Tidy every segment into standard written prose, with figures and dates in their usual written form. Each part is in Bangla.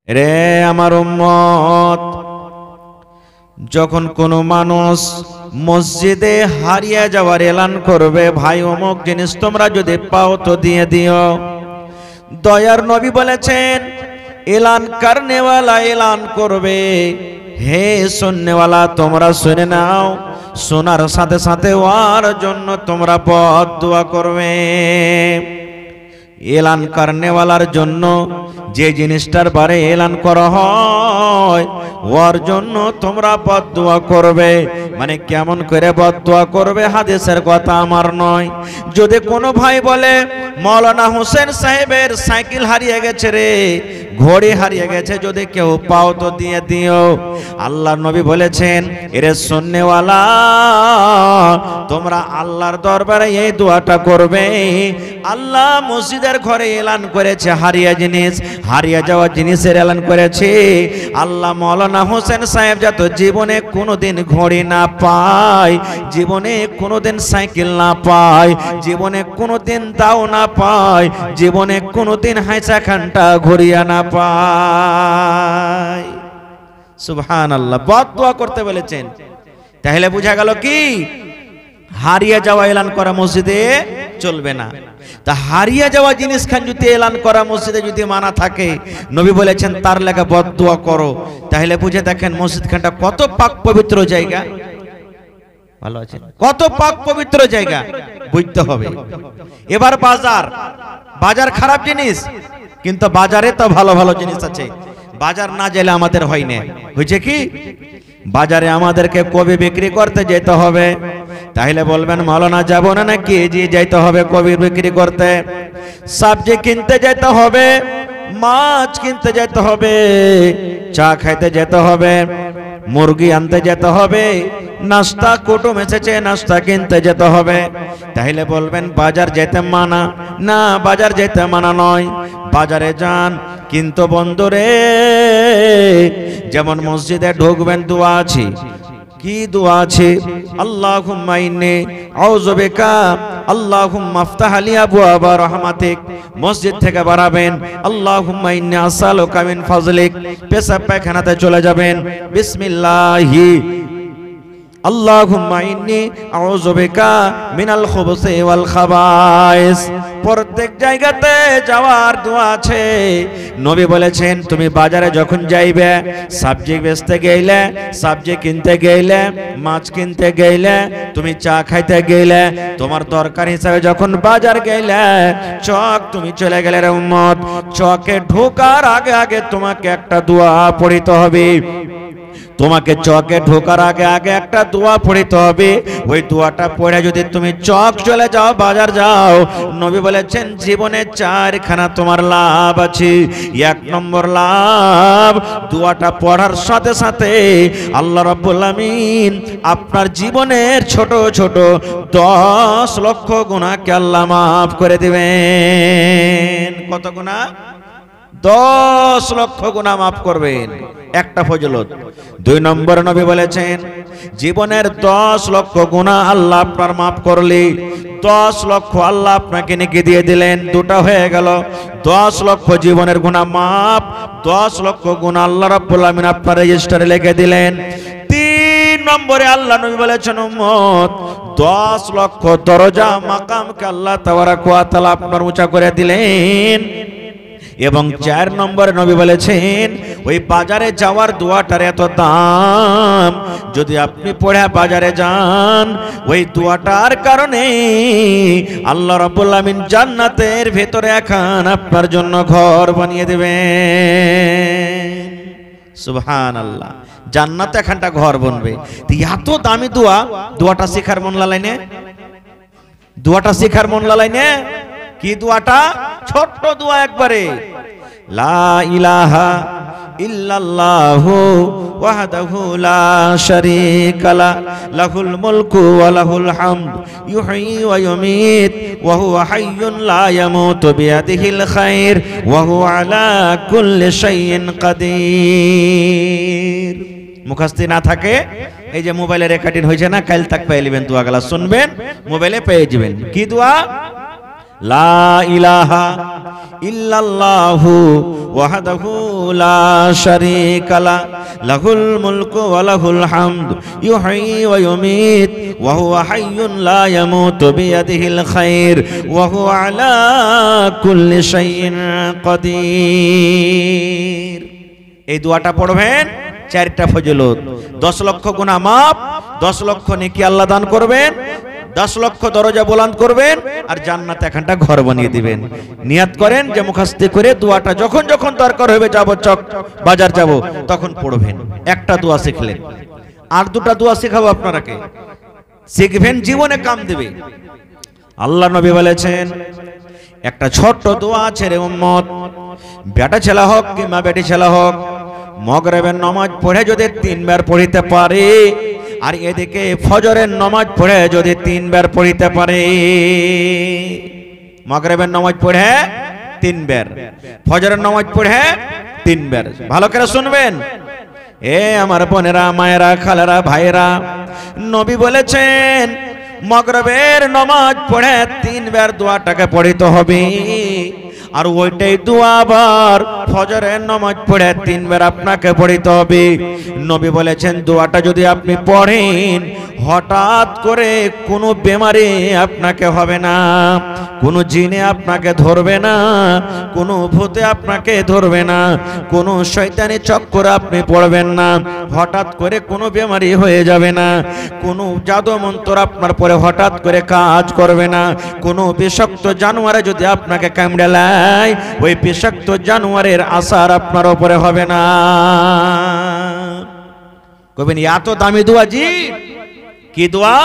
রে আমার উম্মত, যখন কোনো মানুষ মসজিদে হারিয়ে যাওয়ার এলান করবে, ভাই অমুক জিনিস তোমরা যদি পাও তো দিয়ে দিও। দয়ার নবী বলেছেন, এলান করনেওয়ালা এলান করবে, হে শুননেওয়ালা তোমরা শুনে নাও, শোনার সাথে সাথে ওর জন্য তোমরা বদদুয়া করবে। এলান করনেওয়ালার জন্য যে জিনিসটার বারে এলান করা হয় ওর জন্য তোমরা বদদুয়া করবে। মানে কেমন করে বদদুয়া করবে হাদিসের কথা আমার নয়। যদি কোনো ভাই বলে মৌলানা হোসেন সাহেবের সাইকেল হারিয়ে গেছে রে, ঘড়ি হারিয়ে গেছে, যদি কেউ পাও তো দিয়ে দিও। আল্লাহর নবী বলেছেন, এরে শুননেওয়ালা তোমরা আল্লাহর দরবারে এই দোয়াটা করবে। আল্লাহ মসজিদের ঘরে এলান করেছে হারিয়ে জিনিস, হারিয়ে যাওয়া জিনিসের এলান করেছে। আল্লাহ মৌলানা হোসেন সাহেব যাতে জীবনে কোনোদিন ঘড়ি না পায়, জীবনে কোনোদিন সাইকেল না পায়, জীবনে কোনোদিন দাও না পায়, জীবনে কোনোদিন হাইসা খানটা ঘুরিয়া না পায়। সুবহানাল্লাহ, বদদুয়া করতে বলেছেন। তাহলে বোঝা গেল কি হারিয়ে যাওয়া এলান করা মসজিদে চলবে না। তা হারিয়ে যাওয়া জিনিস খান যদি এলান করা মসজিদে যদি মানা থাকে, নবী বলেছেন তার লেগে বদদুয়া করো। তাহলে বুঝে দেখেন মসজিদ খানটা কত পাক পবিত্র জায়গা। ভালো আছে, কত পাক পবিত্র জায়গা বুঝতে হবে। এবার বাজার, বাজার খারাপ জিনিস, কিন্তু বাজারে তো ভালো ভালো জিনিস আছে। বাজার না গেলে আমাদের হয় না। হয়েছে কি, বাজারে আমাদেরকে কবি বিক্রি করতে যেতে হবে। তাহলে বলবেন মাওলানা যাব না নাকি? জি যাইতে হবে কবি বিক্রি করতে, সবজি কিনতে যেতে হবে, মাছ কিনতে যেতে হবে, চা খাইতে যেতে হবে, মুরগি আনতে যেতে হবে, নাস্তা কুটুম এসেছে নাস্তা কিনতে যেতে হবে। তাহলে বলবেন বাজার যেতে মানা? না, বাজার যেতে মানা নয়, বাজারে যান। কিন্তু বন্ধুরে, যেমন মসজিদে ঢুকবেন দোয়া আছে। কি দোয়া আছে? আল্লাহুম্মা ইন্নী আউযু বিকা আল্লাহুম্মা আফতাহ লি আবওয়াবা রাহমাতিক। মসজিদ থেকে বাড়াবেন আল্লাহুম্মা ইন্নী আসআলুকা মিন ফাজলিক। পেশাব পায়খানাতে চলে যাবেন বিসমিল্লাহি আল্লাহুম্মা ইন্নী আউযু বিকা মিনাল খুবুসি ওয়াল খাবায়েস। প্রত্যেক জায়গাতে যাওয়ার দোয়া আছে। নবী বলেছেন তুমি বাজারে যখন যাইবে, সবজি বেচতে গেলে, সবজি কিনতে গেলে, মাছ কিনতে গেলে, তুমি চা খাইতে গেলে, তোমার দরকার হিসাবে যখন বাজার গেলে, চক তুমি চলে গেলে রে উম্মত, চকে ঢোকার আগে আগে তোমাকে একটা দোয়া পড়িতে হবে। তোমাকে চকে ঢোকার আগে আগে একটা দোয়া পড়িতে হবে। ওই দোয়াটা পড়ে যদি তুমি চক চলে যাও, বাজার যাও, নবী বলেছেন জীবনে চারখানা তোমার লাভ আছে। এক নম্বর লাভ, দোয়াটা পড়ার সাথে সাথে আল্লাহ রাব্বুল আমিন আপনার জীবনের ছোট ছোট 10 লক্ষ গুনাহকে আল্লাহ মাফ করে দিবেন। কত গুনাহ? 10 লক্ষ গুনাহ মাফ করবেন। একটা ফজিলত। 2 নম্বর নবী বলেছেন জীবনের 10 লক্ষ গুনাহ আল্লাহ আপনার মাফ করলে 10 লক্ষ আল্লাহ আপনাকে নেকি দিয়ে দিলেন। দুটো হয়ে গেল। 10 লক্ষ জীবনের গুনাহ মাফ, 10 লক্ষ গুনাহ আল্লাহ রাব্বুল আমিন আপনার রেজিস্টারে লিখে দিলেন। 3 নম্বরে আল্লাহ নবী বলেছেন উম্মত 10 লক্ষ দরজা মাকামকে আল্লাহ তাবারাক ওয়া তাআলা আপনার উঁচা করে দিলেন। এবং 4 নম্বরে নবী বলেছেন ওই বাজারে যাওয়ার দোয়াটার এত দাম, যদি আপনি পড়ে বাজারে যান ওই দোয়াটার কারণে আল্লাহ রাব্বুল আমিন জান্নাতের ভেতরে এখন আপনার জন্য ঘর বানিয়ে দেবেন। সুবহানাল্লাহ, জান্নাতে এখানটা ঘর বনবে। এত দামি দোয়া, দোয়াটা শিখার মন লালাইনে, দোয়াটা শিখার মন লালাইনে। কি দোয়াটা? ছোট্ট দোয়া একবারে, লা ইলাহা ইল্লাল্লাহু ওয়াহদাহু লা শারীকা লা লাহুল মুলকু ওয়া লাহুল হামদ ইউহয়ী ওয়া ইউমীত ওয়া হুয়া হাইয়্যুন লা ইয়ামুতু বিয়াদিহিল খায়র ওয়া হুয়া আলা কুল্লি শাইইন কাদির। মুখস্থি না থাকে, এই যে মোবাইলে রেকর্ডিং হয়েছে না, কাল তাক পেয়ে নেবেন, দোয়াগুলা শুনবেন, মোবাইলে পেয়ে যাবেন। কি দোয়া? লা ইলাহা ইল্লাল্লাহু ওয়াহদাহু লা শারীকা লা লাহুল মুলকু ওয়া লাহুল হামদু ইউহয়ী ওয়া ইউমীত ওয়া হুয়া হাইয়্যুন লা ইয়ামুতু বিয়াদিহিল খায়র ওয়া হুয়া আলা কুল্লি শাইইন কাদির। এই দোয়াটা পড়বেন, 4টা ফজিলত, 10 লক্ষ গুনাহ মাফ, 10 লক্ষ নেকি আল্লাহ দান করবেন, 10 লক্ষ দরজা বুলন্দ করবেন, আর জান্নাতে এখানটা ঘর বানিয়ে দিবেন। নিয়াত করেন যে মুখস্থ করে দোয়াটা যখন যখন দরকার হবে, যাব চক বাজার যাব, তখন পড়বেন। একটা দোয়া শিখলেন, আর 2টা দোয়া শেখাবো আপনারাকে, শিখবেন, জীবনে কাম দেবে। আল্লাহ নবী বলেছেন একটা ছোট্ট দোয়া আছে রে উম্মত, বেটা ছেলে হোক কিংবা বেটি ছেলে হোক, মাগরিবের নামাজ পড়ে যদি 3 বার পড়িতে পারে, আর এদিকে ফজরের নামাজ পড়ে যদি 3 বার পড়িতে পারে, মাগরিবের নামাজ পড়ে 3 বার, ফজরের নামাজ পড়ে 3 বার, ভালো করে শুনবেন এ আমার বোনেরা, মায়েরা, খালারা, ভাইরা, নবী বলেছেন মাগরিবের নামাজ পড়ে 3 বার দোয়াটাকে পড়িতে হবে, আর ওইটাই দোয়া আবার ফজরের নামাজ পড়ে 3 বার আপনাকে পড়িতে হবে। নবী বলেছেন দোয়াটা যদি আপনি পড়েন, হঠাৎ করে কোনো বেমারি আপনাকে হবে না, কোনো জিনে আপনাকে ধরবে না, কোনো ভূতে আপনাকে ধরবে না, কোনো শয়তানি চক্করে আপনি পড়বেন না, হঠাৎ করে কোনো বেমারি হয়ে যাবে না, কোনো জাদু মন্ত্র আপনার পরে হঠাৎ করে কাজ করবে না, কোনো বিষাক্ত জানোয়ারে যদি আপনাকে কামড়ে নেয়, ওই বিষাক্ত জানোয়ারের আসার আপনার উপরে হবে না। কবেন এত দামি দোয়া জি, কি দোয়া?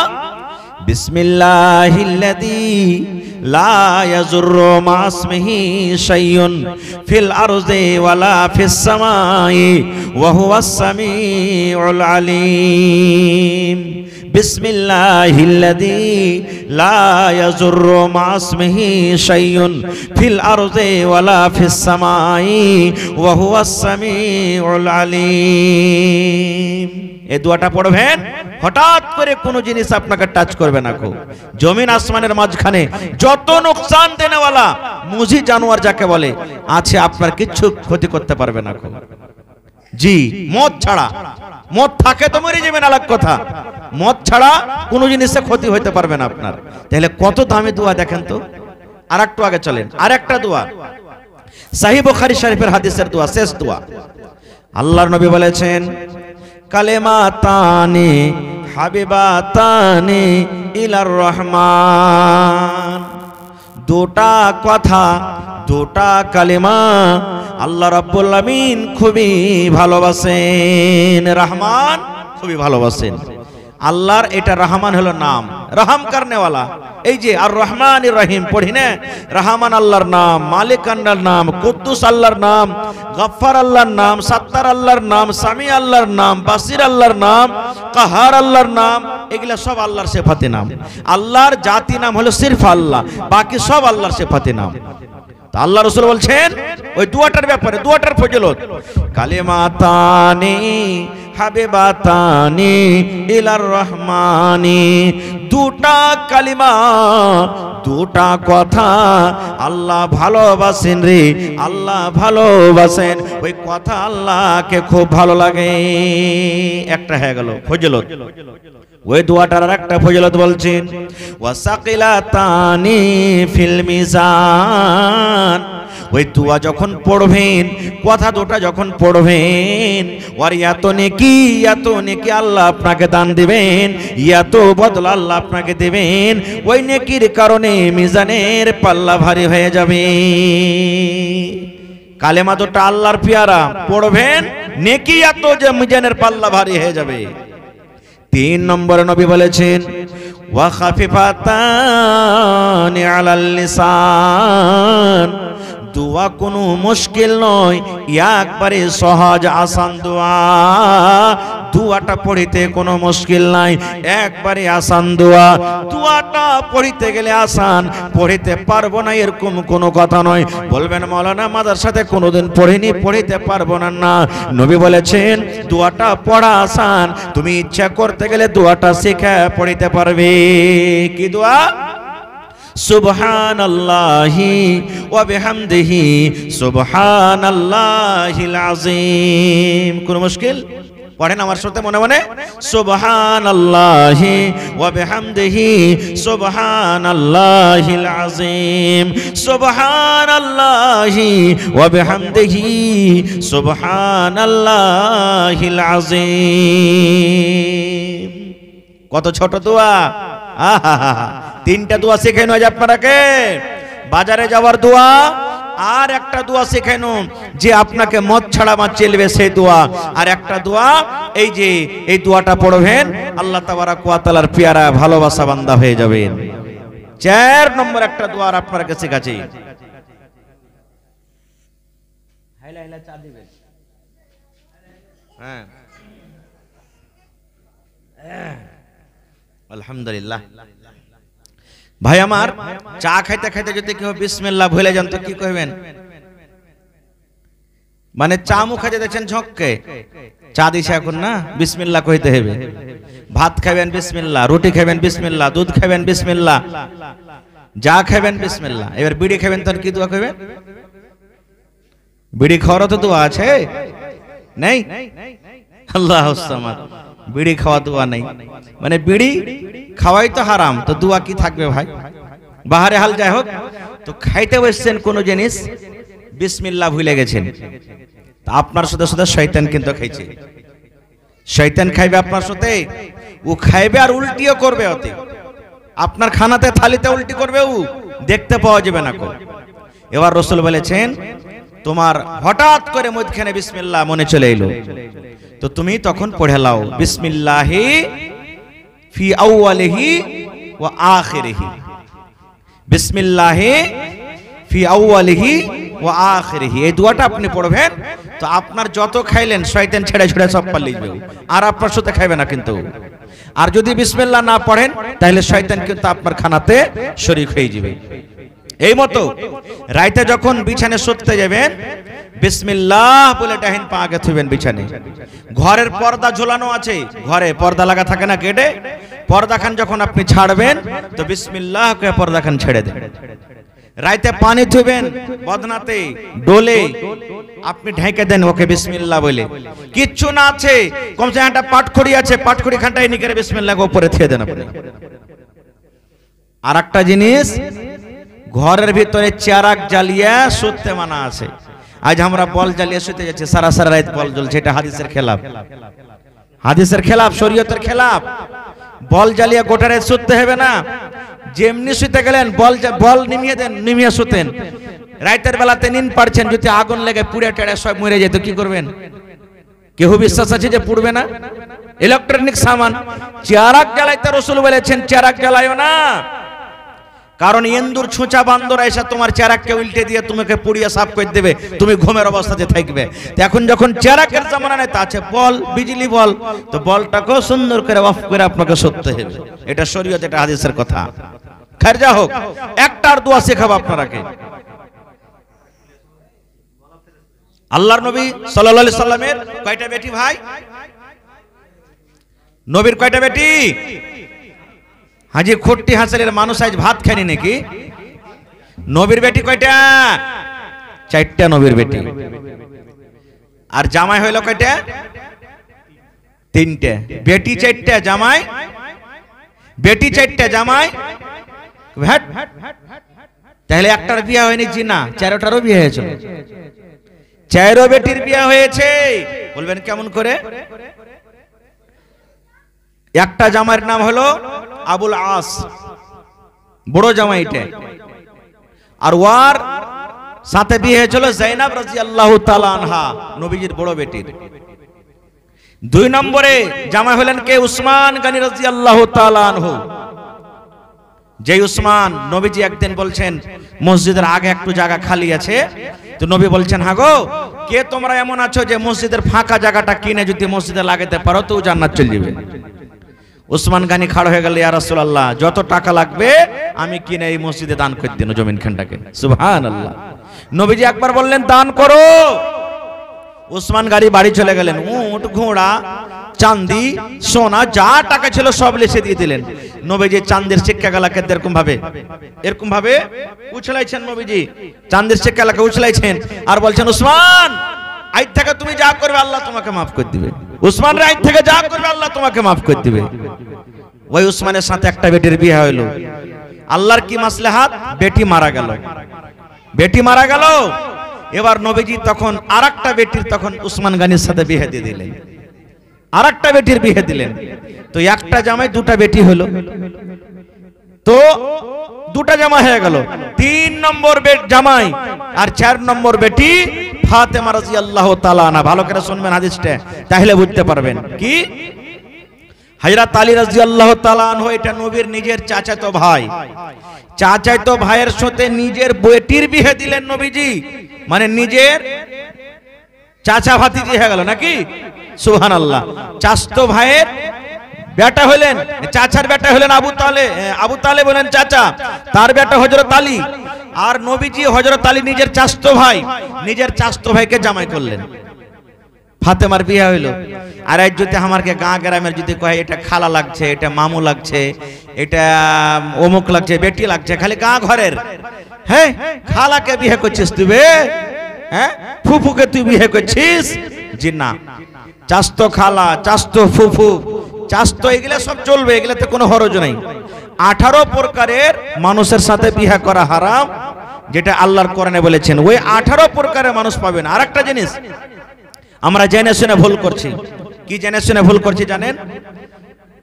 বিসমিল্লাহিল্লাযী লা ইয়াযুররু মা ইসমিহি শাইউন ফিল আরদি ওয়ালা ফিস সামাই ওয়া হুয়াস সামিউল আলীম। বিসমিল্লাহিল্লাযী লা ইয়াযুররু মা ইসমিহি শাইউন ফিল আরদি ওয়ালা ফিস সামাই ওয়া হুয়াস সামিউল আলীম। এই দোয়াটা পড়বেন, হঠাৎ করে কোনো জিনিস আপনাকে টাচ করবে না। জমিন আসমানের মাঝখানে যত নোকসান দেনেওয়ালা মুজি জানোয়ার যাকে বলে আছে, আপনার কিচ্ছু ক্ষতি করতে পারবে না। জি, মদ ছাড়া, মদ থাকে তো মরে যাবেন আলাদা কথা, মদ ছাড়া কোনো জিনিসে ক্ষতি হতে পারবে না আপনার। তাহলে কত দামি দোয়া দেখেন তো। আর একটু আগে চলেন, আর একটা দোয়া সহিহ বুখারী শরীফের হাদিসের দোয়া, শেষ দোয়া। আল্লাহর নবী বলেছেন কালেমাতানি হাবিবাতানি ইলার রহমান, 2টা কথা, 2টা কালেমা আল্লাহ রাব্বুল আমিন খুবই ভালোবাসেন, রহমান খুবই ভালোবাসেন। আল্লাহর এটা রহমান হলো নাম, রহম করনেওয়ালা। এই যে আর রহমানির রহিম পড়ি না, রহমান আল্লাহর নাম, মালিক আল্লাহর নাম, কুদ্দুস আল্লাহর নাম, গফফার আল্লাহর নাম, সাত্তার আল্লাহর নাম, সামি আল্লাহর নাম, বাসির আল্লাহর নাম, কাহার আল্লাহর নাম, এগুলা সব আল্লাহর সিফাতি নাম। আল্লাহর জাতি নাম হলো সিরফ আল্লাহ, বাকি সব আল্লাহর সিফাতি নাম। আল্লাহ রাসূল বলছেন ওই দোয়াটার ব্যাপারে, দোয়াটার ফজিলত, কালিমাতানি হাবিবাতানি ইলার রহমানি, 2টা কালিমা, 2টা কথা আল্লাহ ভালোবাসেন রে, আল্লাহ ভালোবাসেন, ওই কথা আল্লাহকে খুব ভালো লাগে। একটা হয়ে গেল ফজিলত। ওই দোয়াটার আর একটা ফজিলত বলছেন ওয়াসাকিলাতানি ফিল মিজান, ওই দোয়া যখন পড়বেন, কথা 2টা যখন পড়বেন, আর এত নেকি আল্লাহ আপনাকে দান দিবেন, এত বদলা আল্লাহ আপনাকে দিবেন, ওই নেকির কারণে মিজানের পাল্লা ভারী হয়ে যাবে। কালেমা 2টা আল্লাহর পেয়ারা, পড়বেন, নেকি এত যে মিজানের পাল্লা ভারী হয়ে যাবে। 3 নম্বরে নবী বলেছেন ওয়া খাফিফাতানি আলাল লিসান, দোয়া কোনো মুশকিল নয়, একবারে সহজ আসান দোয়া, দোয়াটা পড়িতে কোনো মুশকিল নাই, একবারে আসান দোয়া। দোয়াটা পড়িতে গেলে আসান, পড়িতে পারবো না এরকম কোনো কথা নয়। বলবেন মাওলানা মাদ্রাসাতে কোনোদিন পড়িনি, পড়িতে পারবো না, না, নবী বলেছেন দোয়াটা পড়া আসান, তুমি ইচ্ছা করতে গেলে দোয়াটা শিখে পড়িতে পারবে। কি দোয়া? সুবহানাল্লাহি ওয়া বিহামদিহি সুবহানাল্লাহিল আযীম। কোন মুশকিল? পড়েন আমার সাথে মনে মনে, সুবহানাল্লাহি ওয়া বিহামদিহি সুবহানাল্লাহিল আযীম, সুবহানাল্লাহি ওয়া বিহামদিহি সুবহানাল্লাহিল আযীম। কত ছোট দোয়া! আহা, তিনটা দোয়া শিখানো আজ আপনাকে। বাজারে যাওয়ার দোয়া, আর একটা দোয়া শেখানো যে আপনাকে মদ ছাড়া মা চলবে সেই দোয়া, আর একটা দোয়া এই যে এই দোয়াটা পড়বেন আল্লাহ তাবারাক ওয়া তাআলার পেয়ারা ভালোবাসা বান্দা হয়ে যাবেন। 4 নম্বর একটা দোয়া আপনাকে শেখাচ্ছি। হাইলা হাইলা চা দিবেন। হ্যাঁ, আলহামদুলিল্লাহ। ভাই আমার, চা খাইতে খাইতে যদি কেউ বিসমিল্লাহ ভুলে যান তো কি কইবেন? মানে চা মুখে যেতেছেন ঝক্কে, চা দিছে এখন না, বিসমিল্লাহ কইতে হবে। ভাত খাবেন বিসমিল্লাহ, রুটি খাবেন বিসমিল্লাহ, দুধ খাবেন বিসমিল্লাহ, যা খাবেন বিসমিল্লাহ। এবার বিড়ি খাবেন তখন কি দোয়া কইবেন? বিড়ি খাওয়ারও তো দোয়া আছে, নেই? আল্লাহুস সামাদ। বিড়ি খাওয়া দোয়া নেই, মানে বিড়ি খাওয়াই তো হারাম, তো দোয়া কি থাকবে ভাই? বাহারে হাল যাই হোক, তো খাইতে বসছেন কোন জিনিস, বিসমিল্লাহ ভুলে গেছেন, তা আপনার সাথে সাথে শয়তান কিন্তু খাইছে। শয়তান খাইবে আপনার সাথে, ও খাইবে আর উল্টিও করবে। ওতে আপনার খানাতে থালিতে উল্টি করবে, ও দেখতে পাওয়া যাবে না কো। এবার রাসূল বলেছেন, তোমার হঠাৎ করে মধ্যখানে বিসমিল্লাহ মনে চলে এলো, তো তুমি তখন পড়ে লাও বিসমিল্লাহি ফি আউয়ালিহি ওয়া আখিরিহি, বিসমিল্লাহি ফি আউয়ালিহি ওয়া আখিরিহি। এই দোয়াটা আপনি পড়বেন তো আপনার যত খাইলেন শয়তান ছেড়ে ছেড়ে সব পালিয়ে যাবে, আর আপনার সাথে খাইবে না কিন্তু। আর যদি বিসমিল্লাহ না পড়েন তাহলে শয়তান কিন্তু আপনার খানাতে শরীক হয়ে যাবে। এই মতো রাইতে যখন বিছানে শুতে যাবেন, বিসমিল্লাহ বলে ডাহিন পা আগে থুবেন বিছানে। ঘরের পর্দা ঝোলানো আছে, ঘরে পর্দা লাগা থাকে না, কেটে পর্দাখান যখন আপনি ছাড়বেন তো বিসমিল্লাহ কে পর্দাখান ছেড়ে দেন। রাইতে পানি থুবেন বদনাতে ডোলে, আপনি ঢেকে দেন ওকে বিসমিল্লাহ বলে। কিচ্ছু না আছে, কমসে একটা পাটখড়ি আছে, পাটখড়ি খানটাই নিয়ে বিসমিল্লাহ উপরে থুয়ে দেন আপনি। আর একটা জিনিস, ঘরের ভিতরে চেরাগ জ্বালিয়ে শুতে মানা আছে। আজ আমরা বল জ্বালিয়ে শুতে যাচ্ছি, সারা সারা রাত বল জ্বলছে, এটা হাদিসের খেলাফ, হাদিসের খেলাফ, শরীয়তের খেলাফ। বল জ্বালিয়ে গোটা রাত শুতে হবে না। যেমনি শুতে গেলেন বল নিমিয়ে দেন, নিমিয়ে শুতেন। রাতের বেলাতে নিন পারছেন, যদি আগুন লেগে পুড়ে টেড়ে সব মরে যেত কি করবেন? কেউ বিশ্বাস আছে যে পুড়বে না? ইলেকট্রনিক সামান, চেরাগ জ্বালাইতে রাসূল বলেছেন চেরাগ জ্বালায়ও না, কারণ ইন্দুর ছুঁচা বান্দর এসে তোমার চেরাগকে উল্টে দিয়ে তোমাকে পুড়িয়ে সাফ করে দেবে, তুমি ঘুমের অবস্থাতে থাকবে। এখন যখন চেরাগের জামানা নেই, তা আছে বল, বিজলি বল, তো বলটাকেও সুন্দর করে অফ করে আপনাকে শুতে হবে। এটা শরীয়ত, এটা হাদিসের কথা। খার যা হোক, একটার দোয়া শেখাবো আপনারাকে। আল্লাহর নবী সাল্লাল্লাহু আলাইহি সাল্লামের কয়টা বেটি ভাই? নবীর কয়টা বেটি? হাজি খট্টি হাসানের মানুষ আজ ভাত খায়নি নাকি? নবীর বেটি কয়টা? 4টা নবীর বেটি। আর জামাই হইল কয়টা? 3টে। বেটি 4টা, জামাই বেটি 4টা, জামাই ভ্যাট। তাহলে একটার বিয়ে হয়নি জি না, 4টারও বিয়ে হয়েছে। 4 বেটির বিয়ে হয়েছে। বলবেন কেমন করে? একটা জামাইয়ের নাম হলো আবুল আস, বড় জামাইটা, আর ওয়ার সাথে বিয়ে হয়েছিল যায়েনাব রাদিয়াল্লাহু তাআলা আনহা, নবীজির বড় বেটির। 2 নম্বরে জামাই হলেন কে? উসমান গনি রাদিয়াল্লাহু তাআলা আনহু। যে উসমান, নবীজি একদিন বলছেন মসজিদের আগে একটু জায়গা খালি আছে, তো নবী বলছেন, হ্যাঁ গো, কে তোমরা এমন আছো যে মসজিদের ফাঁকা জায়গাটা কিনে যদি মসজিদে লাগাতে পারো তো জান্নাত চলে যাবে। উসমান গানি খাড়া হয়ে গেল, ইয়া রাসূলুল্লাহ, যত টাকা লাগবে আমি কিনে এই মসজিদে দান করে দিন জমিন খানটাকে। সুবহানাল্লাহ। নবীজি একবার বললেন দান করো, উসমান গাড়ি বাড়ি চলে গেলেন, উট ঘোড়া চাঁদি সোনা যা টাকা ছিল সব লিখে দিয়ে দিলেন। নবীজি চাঁদের শিক্ষাগুলোকে এরকম ভাবে উছলাইছেন, নবীজি চাঁদের শিক্ষাগুলোকে উছলাইছেন আর বলছেন, উসমান আজ থেকে তুমি যা করবে আল্লাহ তোমাকে মাফ করে দিবে। উসমান রে আজ থেকে যা করবে আল্লাহ তোমাকে মাফ করে দিবে। ওই উসমানের সাথে একটা বেটির বিয়ে হইল। আল্লাহর কি মাসলাহাত, বেটি মারা গেল, বেটি মারা গেল। এবার নবীজি তখন আরেকটা বেটির তখন উসমান গানির সাথে বিয়ে দিয়ে দিলেন, আরেকটা বেটির বিয়ে দিলেন। তো একটা জামাই দুটা বেটি হলো, তো দুটা জামা হয়ে গেল। 3 নম্বর জামাই আর 4 নম্বর বেটি ফাতেমা রাদিয়াল্লাহু তাআলা আনহা। ভালো করে শুনবেন হাদিসটা, তাহলে বুঝতে পারবেন। কি হযরত আলী রাদিয়াল্লাহু তাআলা আনহু এটা নবীর নিজের চাচাতো ভাই, চাচাতো ভাইয়ের সাথে নিজের বেটির বিয়ে দিলেন নবীজি, মানে নিজের চাচা ভাতিজি হয়ে গেল নাকি, সুবহানাল্লাহ। চাচাতো ভাইয়ের বেটা হলেন, চাচার বেটা হলেন আবু তালেব বলেন চাচা, তার বেটা হযরত আলী। আর নবীজি হযরত আলী নিজের চাচাতো ভাই, নিজের চাচাতো ভাইকে জামাই করলেন। ফাতেমার বিয়ে হইল। আর আজ যদি আমাকে গাঁ গ্রামের যদি কয় এটা খালা লাগছে, এটা মামু লাগছে, এটা অমুক লাগছে, বেটি লাগছে, খালি গাঁ ঘরের, হ্যাঁ খালাকে বিয়ে করছিস তুই, হ্যাঁ ফুফুকে তুই বিয়ে করছিস, জি না। চাস্তো খালা, চাস্তো ফুফু, চাস্তো এগুলা সব চলবে, এগুলাতে কোনো হরজ নাই। 18 প্রকারের মানুষের সাথে বিয়ে করা হারাম, যেটা আল্লাহর কোরআনে বলেছেন। ওই 18 প্রকারের মানুষ পাবেন। আর একটা জিনিস আমরা জেনে শুনে ভুল করছি। কি জেনে শুনে ভুল করছি জানেন?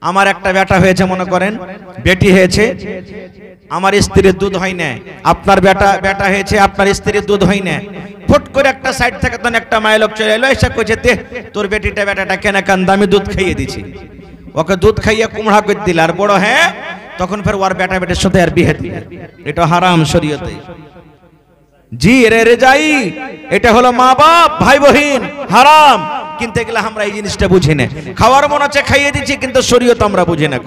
আমার একটা বেটা হয়েছে, মনে করেন বেটি হয়েছে, আমার স্ত্রীর দুধ হয় না। আপনার বেটা হয়েছে, আপনার স্ত্রীর দুধ হয় না। ফট করে একটা সাইড থেকে তখন একটা মায়ের লোক চলে এলো, এসে কইছে দে তোর বেটাটা কেন কান দামি দুধ খাইয়ে দিছি। ওকে দুধ খাইয়ে কুমড়া করে দিল আর বড়, হ্যাঁ তখন ফের ওর বেটার সাথে আর বিয়ে দিল। এটা হারাম শরীয়তে। জি রে যাই, এটা হলো মা বাপ ভাই বহিন হারাম, কিন্তু এগুলা আমরা এই জিনিসটা বুঝি না। খাওয়ার মন আছে খাইয়ে দিচ্ছি, কিন্তু শরীয়ত আমরা বুঝি না।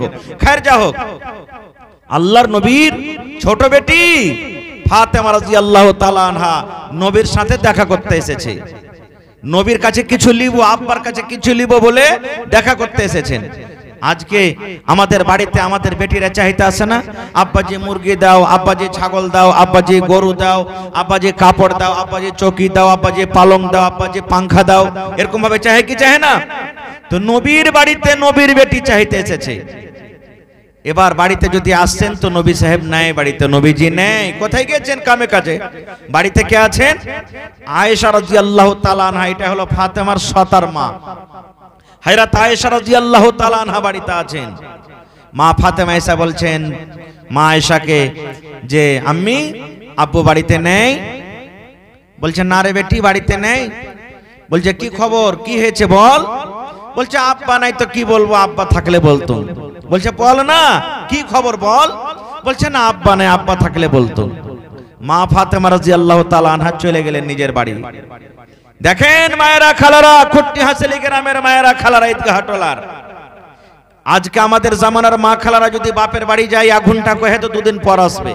খায়ের যা হোক, আল্লাহর নবীর ছোট বেটি ফাতেমা রাদিয়াল্লাহু তাআলা আনহা নবীর সাথে দেখা করতে এসেছে। নবীর কাছে কিছু লিব, আব্বার কাছে কিছু লিব বলে দেখা করতে এসেছেন। আজকে আমাদের বাড়িতে আমাদের বেটিরা চাইতে আসে না, আব্বাজি মুরগি দাও, আব্বাজি ছাগল দাও, আব্বাজি গরু দাও, আব্বাজি কাপড় দাও, আব্বাজি চৌকি দাও, আব্বাজি পালং দাও, আব্বাজি পাংখা দাও, এরকম ভাবে চাহে কি চাহে না? তো নবীর বাড়িতে নবীর বেটি চাইতে এসেছে। এবার বাড়িতে যদি আসছেন তো নবী সাহেব নাই, বাড়িতে নবীজি নেই, কোথায় গিয়েছেন? কামে কাজে। বাড়িতে কে আছেন? আয়েশা রাদিয়াল্লাহু তাআলা আনহা, এটা হলো ফাতেমার সতার মা। হযরত আয়েশা রাদিয়াল্লাহু তাআলা আনহা বাড়িতে আছেন। মা ফাতেমা এসে বলছেন মা আয়েশাকে যে আম্মি আব্বু বাড়িতে নেই। বলছে না রে বেটি বাড়িতে নেই। বলছে কি খবর, কি হয়েছে বল। বলছে আব্বা নাই তো কি বলবো, আব্বা থাকলে বলতুম। বলছে বল না কি খবর বল। বলছে না আব্বা নাই, আব্বা থাকলে বলতুম। মা ফাতেমা রাদিয়াল্লাহু তাআলা আনহা চলে গেলেন নিজের বাড়ি। দেখেন মায়েরা খালারা, খুট্টি হাসিলি গ্রামের মায়েরা খালারা, ঈদগাহ টোলার, আজকে আমাদের জামানার মা খালারা যদি বাপের বাড়ি যায় 1 ঘন্টা কহে তো 2 দিন পর আসবে,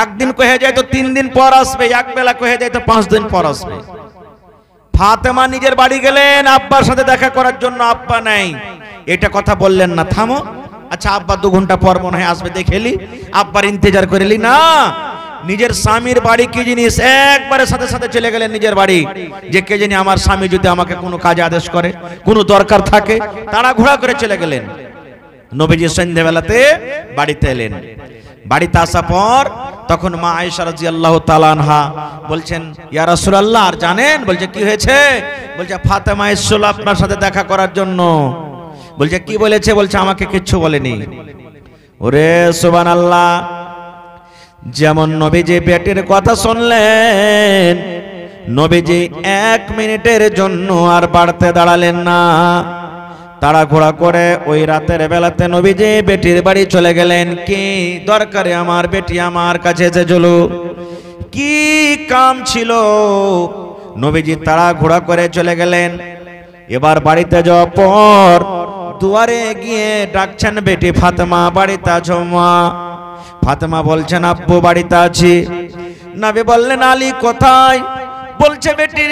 1 দিন কহে যায় তো 3 দিন পর আসবে, 1 বেলা কহে যায় তো 5 দিন পর আসবে। ফাতেমা নিজের বাড়ি গেলেন আব্বার সাথে দেখা করার জন্য, আব্বা নাই। এটা কথা বললেন না, থামো, আচ্ছা আব্বা 2 ঘন্টা পর মনে হয় আসবে, দেখেলি আব্বার ইন্তজার করেলি না। নিজের স্বামীর বাড়ি কি জিনিস, একবারে সাথে সাথে চলে গেলেন নিজের বাড়ি, যে কে জানি আমার স্বামী যদি আমাকে কোনো কাজে আদেশ করে, কোনো দরকার থাকে, তাড়াহুড়া করে চলে গেলেন। নবীজি সন্ধ্যাবেলাতে বাড়িতে এলেন। বাড়িতে আসার পর তখন মা আয়েশা রাদিয়াল্লাহু তাআলা আনহা বলছেন ইয়া রাসূলুল্লাহ, আর জানেন? বলছে কি হয়েছে? বলছে ফাতেমা এসেছিল আপনার সাথে দেখা করার জন্য। বলছে কি বলেছে? বলছে আমাকে কিচ্ছু বলেনি। ওরে সুবহানাল্লাহ, যেমন নবীজি পেটের কথা শুনলেন, নবীজি 1 মিনিটের জন্য আর বাড়তে দাঁড়ালেন না, তাড়াহুড়া করে ওই রাতের বেলাতে নবীজি বেটির বাড়ি চলে গেলেন। কি দরকারে আমার বেটি আমার কাছে এসেছিল, কি কাম ছিল, নবীজি তাড়াহুড়া করে চলে গেলেন। এবার বাড়িতে যাওয়ার পর দুয়ারে গিয়ে ডাকছেন বেটি ফাতেমা, বাড়িতে আছো মা? ফাতেমা বলছেন আব্বু বাড়িতে আছি। নবী বললেন আলী কোথায়? বলছে বেটি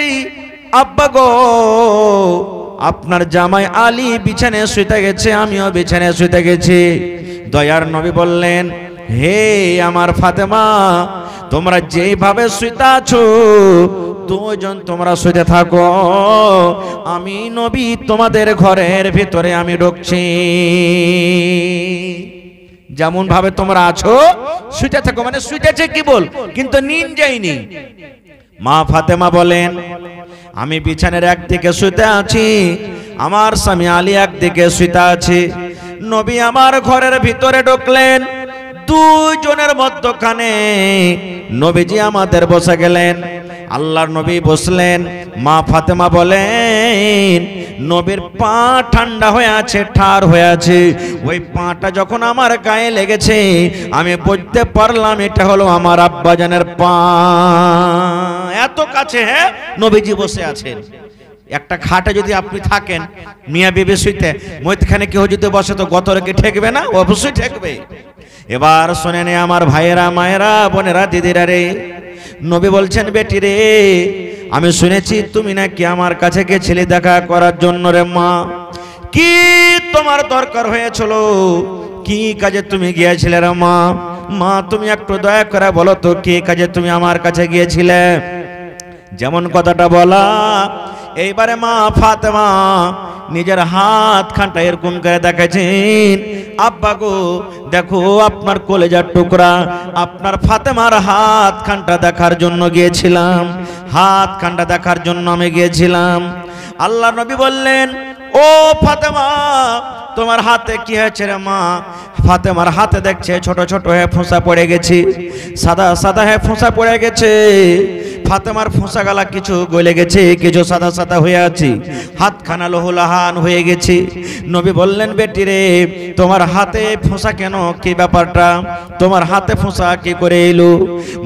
আব্বা গো, আপনার জামাই আলী বিছানায় শুইতে গেছে, আমিও বিছানায় শুইতে গেছি। দয়ার নবী বললেন, হে আমার ফাতেমা, তোমরা যেভাবে শুইতে আছো দুজন তোমরা শুইতে থাকো, আমি নবী তোমাদের ঘরের ভিতরে আমি ঢুকছি। যেমন ভাবে তোমরা আছো শুইতে থাকো, মানে শুইতেছে কি বল, কিন্তু নিন যায়নি। মা ফাতেমা বলেন, আমি বিছানার একদিকে শুইতে আছি, আমার স্বামী আলী একদিকে শুইতে আছে। নবী আমার ঘরের ভিতরে ঢুকলেন, দুজনের মধ্যখানে নবীজি আমাদের বসে গেলেন। আল্লাহর নবী বসলেন, মা ফাতেমা বলেন, নবীর পা ঠান্ডা হয়ে আছে, ঠার হয়ে আছে। ওই পাটা যখন আমার গায়ে লেগেছে আমি বুঝতে পারলাম এটা হলো আমার আব্বাজানের পা। এত কাছে হ্যাঁ নবীজি বসে আছেন। একটা খাটে যদি আপনি থাকেন, মিয়া বিবি শুইতে, মধ্যখানে কেউ যদি বসে তো গতরে কি ঠেকবে না? অবশ্যই ঠেকবে। এবার শোনেন আমার ভাইয়েরা, মায়েরা, বোনেরা, দিদিরা রে, নবী বলছেন, বেটি রে, আমি শুনেছি তুমি নাকি আমার কাছে গেছিলে দেখা করার জন্য রে মা। কি তোমার দরকার হয়েছিল? কি কাজে তুমি গিয়েছিলে রে মা? মা তুমি একটু দয়া করে বলো তো, কি কাজে তুমি আমার কাছে গিয়েছিলে? যেমন কথাটা বলা, এইবারে মা ফাতেমা নিজের হাত খানটা এরকম করে দেখাচ্ছেন, আব্বা গো দেখো আপনার কলেজার টুকরা, আপনার ফাতেমার হাত খানটা দেখার জন্য গিয়েছিলাম, হাত খানটা দেখার জন্য আমি গিয়েছিলাম। আল্লাহ নবী বললেন, ও ফাতেমা তোমার হাতে কি হয়েছে রে মা? ফাতেমার হাতে দেখছে ছোট ছোট হয়ে ফোঁসা পড়ে গেছে, সাদা সাদা হয়ে ফোঁসা পড়ে গেছে। ফাতেমার ফোঁসা গালা কিছু গলে গেছে, কিছু সাদা সাদা হয়ে আছে, হাতখানা লোহলাহান হয়ে গেছে। নবী বললেন, বেটি রে তোমার হাতে ফোঁসা কেন? কি ব্যাপারটা? তোমার হাতে ফোঁসা কি করে এলো?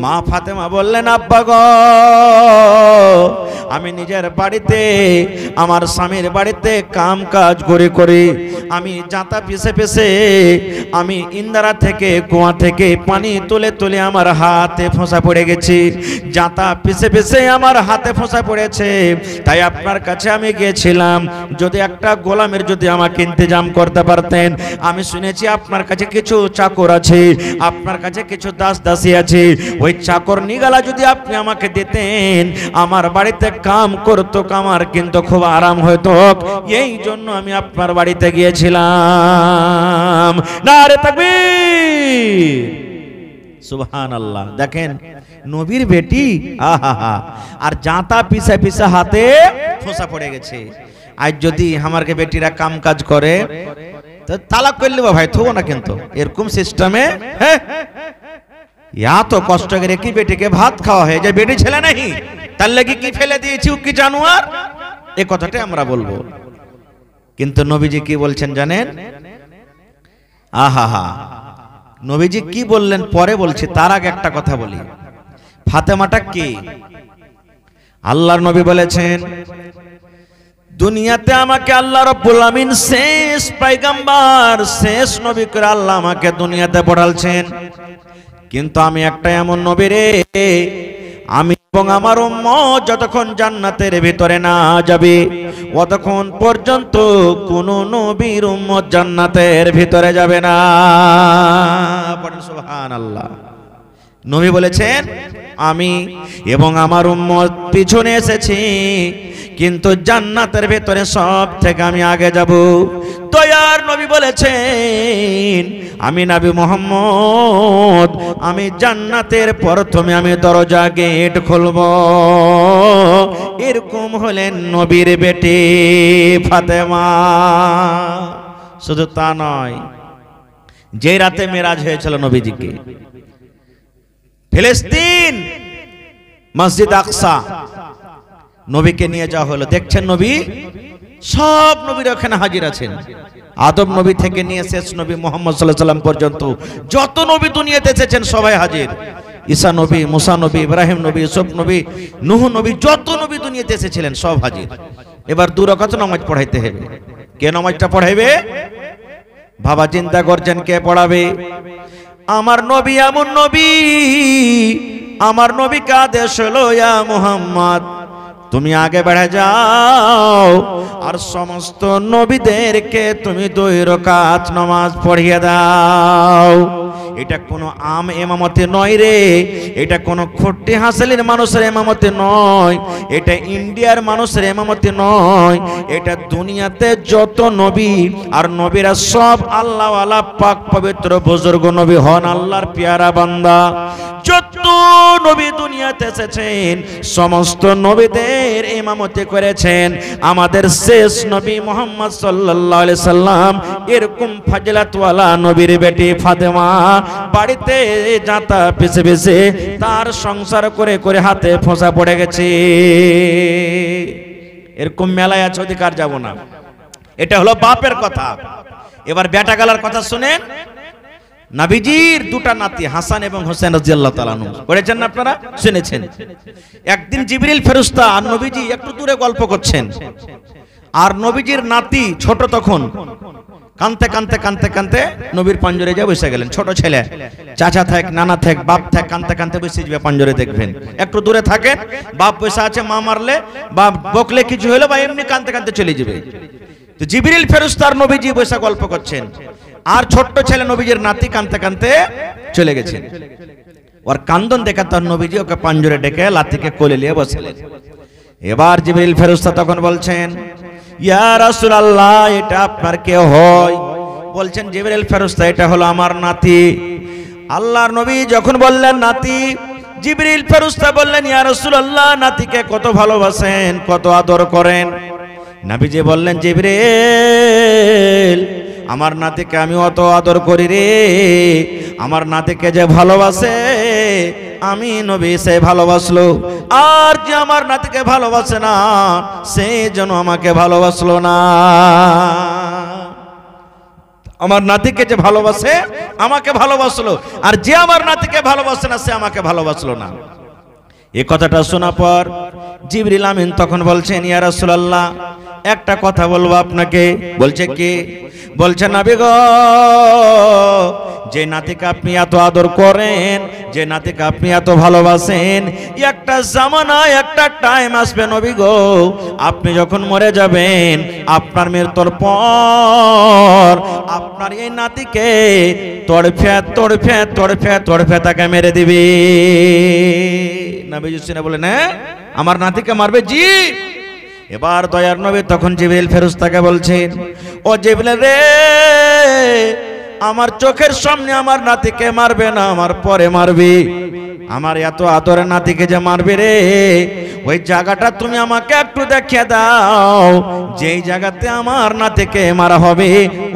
মা ফাতেমা বললেন, আব্বা গো আমি নিজের বাড়িতে, আমার স্বামীর বাড়িতে কাম কাজ করে করে আমি জাঁতা পিছে পিছে আমি ইন্দারা থেকে, কুয়া থেকে পানি তুলে তুলে আমার হাতে ফোঁসা পড়ে গেছে, জাঁতা পিছে পিছে আমার হাতে ফোঁসা পড়েছে। তাই আপনার কাছে আমি গিয়েছিলাম, যদি একটা গোলামের যদি আমাকে ইন্তজাম করতে পারতেন। আমি শুনেছি আপনার কাছে কিছু চাকর আছে, আপনার কাছে কিছু দাস দাসী আছে, ওই চাকর নিগালা যদি আপনি আমাকে দিতেন, আমার বাড়িতে কাম করতো, কামার কিন্তু খুব আরাম হতো। এই জন্য আমি আপনার বাড়িতে গিয়েছিলাম। নারে তাকবীর, সুবহানাল্লাহ। দেখেন নবীর বেটি, আহা, আর জাঁতা পিছে পিছে হাতে ফোঁসা পড়ে গেছে। আজ যদি আমারকে বেটিরা কাম কাজ করে তো তালাক করলে ভাই থবো না, কিন্তু এরকম সিস্টেমে এত কষ্ট করে কি বেটিকে ভাত খাওয়া হয়, যে বেটি ছেলে নাই তার লাগি কি ফেলে দিয়েছি কি জানোয়ার, এ কথাটা আমরা বলবো। কিন্তু নবীজি কি বলছেন জানেন? আহা, নবীজি কি বললেন পরে বলছি, তার আগে একটা কথা বলি। ফাতেমাটা কি? আল্লাহর নবী বলেছেন, দুনিয়াতে আমাকে আল্লাহ রাব্বুল আমিন শেষ পয়গম্বর, শেষ নবী করে আল্লাহ আমাকে দুনিয়াতে পাঠালছেন। কিন্তু আমি একটা এমন নবী রে, আমি এবং আমার উম্মত যতক্ষণ জান্নাতের ভিতরে না যাবে ততক্ষণ পর্যন্ত কোন নবীর উম্মত জান্নাতের ভিতরে যাবে না। সুবহানাল্লাহ। নবী বলেছেন, আমি এবং আমার উম্মত পিছনে এসেছি, কিন্তু জান্নাতের ভিতরে সব থেকে আমি আগে যাব। দয়ার নবী বলেছেন, আমি নবী মুহাম্মদ, আমি জান্নাতের প্রথমে আমি দরজা গেট খুলব। এরকম হলেন নবীর বেটি ফাতেমা। শুধু তা নয়, যে রাতে মেরাজ হয়েছিল নবীজিকে, ফিলিস্তিন মসজিদ আকসা নবীকে নিয়ে যাওয়া হলো। দেখছেন নবী, সব নবীরা ওখানে হাজির আছেন, আদম নবী থেকে নিয়ে শেষ নবী মুহাম্মদ সাল্লাল্লাহু আলাইহি সাল্লাম পর্যন্ত যত নবী দুনিয়াতে এসেছেন সবাই হাজির। ঈসা নবী, মুসা নবী, ইব্রাহিম নবী, ইউসুফ নবী, নূহ নবী, যত নবী দুনিয়াতে এসেছিলেন সব হাজির। এবার 2 রাকাত নামাজ পড়াইতে হবে। কে নামাজটা পড়াইবে? বাবা চিন্তা করছেন কে পড়াবে? আমার নবী এমন নবী, আমার নবীকে আদেশ হলো, ইয়া মুহাম্মদ তুমি আগে বেড়ে যাও আর সমস্ত নবীদেরকে তুমি 2 রাকাত নামাজ পড়িয়ে দাও। এটা কোনো আম ইমামতি নয় রে, এটা কোনো খট্টি হাসিলের মানুষের ইমামতি নয়, এটা ইন্ডিয়ার মানুষের ইমামতি নয়, এটা দুনিয়াতে যত নবী আর নবীরা সব আল্লাহওয়ালা পাক পবিত্র বুজুর্গ নবী হন, আল্লাহর পেয়ারা বান্দা। যত নবী দুনিয়াতে এসেছেন সমস্ত নবীদের ইমামতি করেছেন আমাদের শেষ নবী মুহাম্মদ সাল্লাল্লাহু আলাইহি সাল্লাম। এরকম ফাজিলাতওয়ালা নবীর বেটি ফাতেমা বাড়িতে জাতা পিছে পিছে তার সংসার করে করে হাতে ফোঁসা পড়ে গেছে। এরকম মেলায় আছে, অধিকার যাব না। এটা হলো বাপের কথা। এবার বেটা গালার কথা শুনেন। নবীজির 2টা নাতি হাসান এবং হোসেন রাদিয়াল্লাহু তাআলা আনহু, পড়েছেন না আপনারা, শুনেছেন। একদিন জিবরিল ফেরেশতা আর নবীজি একটু দূরে গল্প করছেন, আর নবীজির নাতি ছোট তখন কানতে কানতে কানতে কানতে নবীর পাঞ্জরে যা বসে গেলেন। ছোট ছেলে, চাচা থাক নানা থাক বাপ থাক, কানতে কানতে বসে যাবে পাঞ্জরে। দেখবেন একটু দূরে থাকেন, বাপ বসে আছে, মা মারলে বা বকলে কিছু হলো বা এমনি কানতে কানতে চলে যাবে। তো জিবরিল ফেরেশতা আর নবীজি বসে গল্প করছেন, আর ছোট্ট ছেলে নবীজির নাতি কানতে কানতে চলে গেছেন। ওর কান্দন দেখে তার নবীজি ওকে পাঞ্জরে ডেকে লাতিকে কোলে নিয়ে বসলেন। এবার জিবরিল ফেরেশতা তখন বলছেন, ইয়া রাসূলুল্লাহ, এটা আপনার কে হয়? বলছেন জিবরিল ফেরেশতা, এটা হলো আমার নাতি। আল্লাহর নবী যখন বললেন নাতি, জিবরিল ফেরেশতা বললেন, ইয়া রাসূলুল্লাহ, নাতিকে কত ভালোবাসেন, কত আদর করেন? নবীজি বললেন, জিবরিল, আমার নাতিকে আমি অত আদর করি রে, আমার নাতিকে যে ভালোবাসে আমি নবী সে ভালোবাসলো, আর যে আমার নাতিকে ভালোবাসে না সে যেন আমাকে ভালোবাসলো না। আমার নাতিকে যে ভালোবাসে আমাকে ভালোবাসলো, আর যে আমার নাতিকে ভালোবাসে না সে আমাকে ভালোবাসলো না। এই কথাটা শোনা পর জিবরিল আমিন তখন বলছেন, ইয়া রাসূলুল্লাহ, একটা কথা বলবো আপনাকে। বলছে কি? বলছে, নবী গো, যে নাতিকে আপনি এত আদর করেন, যে নাতিকে আপনি এত ভালোবাসেন, একটা জামানা একটা টাইম আসবে নবী গো, আপনি যখন মরে যাবেন, আপনার মৃত্যুর পর আপনার এই নাতিকে তড়ফে তড়ফে তড়ফে তড়ফে তাকে মেরে দিবে। নবী শুনে বলেন, হ্যাঁ আমার নাতিকে মারবে? জি। এবার দয়ার নবী তখন জিবরিল ফেরেশতাকে বলছেন, ও জিবরিল রে, আমার চোখের সামনে আমার নাতিকে মারবে না, আমার পরে মারবে। আমার এত আদরের নাতিকে যে মারবে রে, ওই জায়গাটা তুমি আমাকে একটু দেখিয়ে দাও। যেই জায়গাতে আমার নাতিকে মারা হবে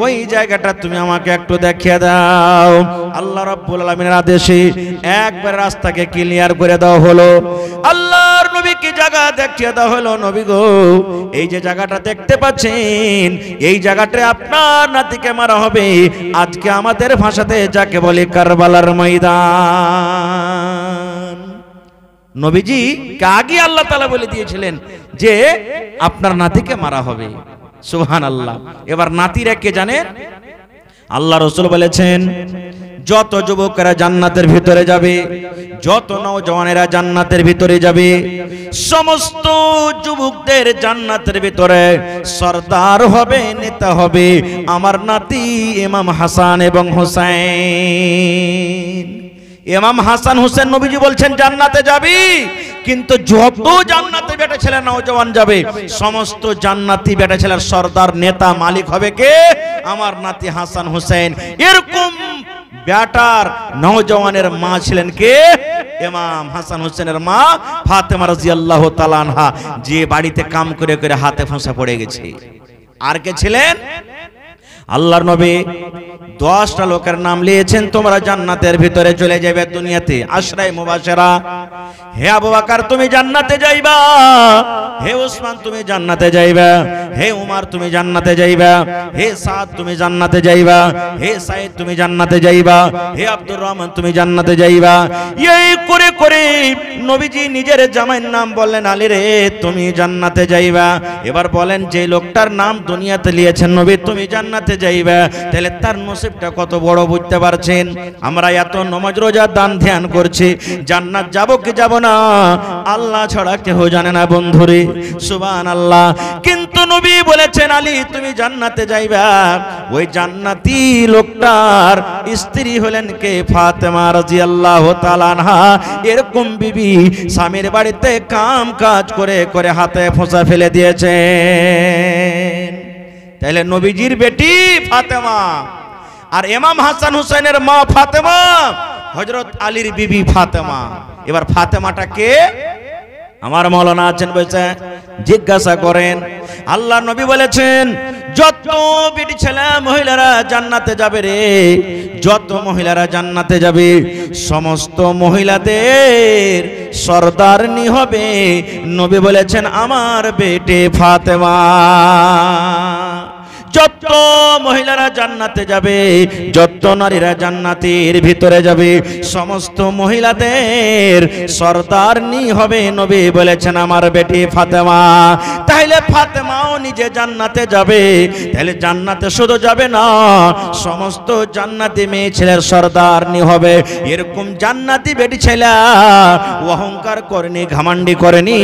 ওই জায়গাটা তুমি আমাকে একটু দেখিয়ে দাও। আল্লাহ রাব্বুল আলামিনের আদেশে একবার রাস্তাকে ক্লিয়ার করে দেওয়া হলো। আল্লাহর নবীকে জায়গা দেখিয়ে দেওয়া হলো, নবী গো, এই যে জায়গাটা দেখতে পাচ্ছেন, এই জায়গাটা আপনার নাতিকে মারা হবে। আজকে আমাদের ভাষাতে যাকে বলে কারবালার ময়দান। নবীজি আগে আল্লাহ তাআলা বলে দিয়েছিলেন যে আপনার নাতিকে মারা হবে। সুবহানাল্লাহ। এবার নাতিরা কে জানেন? আল্লাহ রাসূল বলেছেন, যত যুবকেরা জান্নাতের ভিতরে যাবে, যত নওজওয়ানেরা জান্নাতের ভিতরে যাবে, সমস্ত যুবকদের জান্নাতের ভিতরে সরদার হবে, নেতা হবে আমার নাতি ইমাম হাসান এবং হুসাইন। ইমাম হাসান হুসেন নবীজি বলছেন জান্নাতে যাবি, কিন্তু যত জান্নাতে বেটা ছেলে নওজওয়ান যাবে, সমস্ত জান্নাতি বেটা ছেলের সরদার নেতা মালিক হবে কে? আমার নাতি হাসান হুসেন। এরকম বেটার নওজওয়ানের মা ছিলেন কে? ইমাম হাসান হুসেনের মা ফাতেমা রাদিয়াল্লাহু তাআলা আনহা, যে বাড়িতে কাম করে করে হাতে ফোঁসা পড়ে গেছে। আর কে ছিলেন? আল্লাহর নবী 10টা লোকের নাম নিয়েছেন, তোমরা জান্নাতের ভিতরে চলে যাবে দুনিয়াতে। আশরায়ে মুবাশশারা, হে আবু বকর তুমি জান্নাতে যাইবা, হে ওসমান তুমি জান্নাতে যাইবা, হে উমর তুমি জান্নাতে যাইবা, হে সাদ তুমি জান্নাতে যাইবা, হে সাইদ তুমি জান্নাতে যাইবা, হে আব্দুর রহমান তুমি জান্নাতে যাইবা। এই করে করে নবীজি নিজের জামাইয়ের নাম বললেন, আলী রে তুমি জান্নাতে যাইবা। এবার বলেন যে লোকটার নাম দুনিয়াতে নিয়েছেন নবী, তুমি জান্নাতে যাইবা, তাহলে তার নসিব ফজিলতটা কত বড় বুঝতে পারছেন? আমরা এত নামাজ রোজা দান ধ্যান করছি, জান্নাত যাব কি যাব না আল্লাহ ছাড়া কেউ জানে না বন্ধুরে, সুবহানাল্লাহ। কিন্তু নবী বলেছেন আলী তুমি জান্নাতে যাইবা। ওই জান্নাতি লোকটার স্ত্রী হলেন কে? ফাতেমা রাদিয়াল্লাহু তাআলা আনহা। এরকম বিবি স্বামীর বাড়িতে কাম কাজ করে করে হাতে ফোঁসা ফেলে দিয়েছেন। তাহলে নবীজির বেটি ফাতেমা আর ইমাম হাসান হুসাইনের মা ফাতেমা, হযরত আলীর বিবি ফাতেমা। এবার ফাতেমাটা কে? আমার মাওলানা আছেন বলছে জিজ্ঞাসা করেন। আল্লাহ নবী বলেছেন যত বিটি ছেলে মহিলারা জান্নাতে যাবে রে, যত মহিলারা জান্নাতে যাবে সমস্ত মহিলাদের সরদারনি হবে নবী বলেছেন আমার বেটে ফাতেমা। যত মহিলারা জান্নাতে যাবে, যত নারীরা জান্নাতের ভিতরে যাবে সমস্ত মহিলাদের সরদারনি হবে নবী বলেছেন আমার বেটি ফাতেমা। তাহলে ফাতেমাও নিজে জান্নাতে যাবে, তাহলে জান্নাতে শুধু যাবে না সমস্ত জান্নাতি মেয়ে ছেলের সরদারনি হবে। এরকম জান্নাতি বেটি ছেলে অহংকার করেনি, ঘামান্ডি করেনি,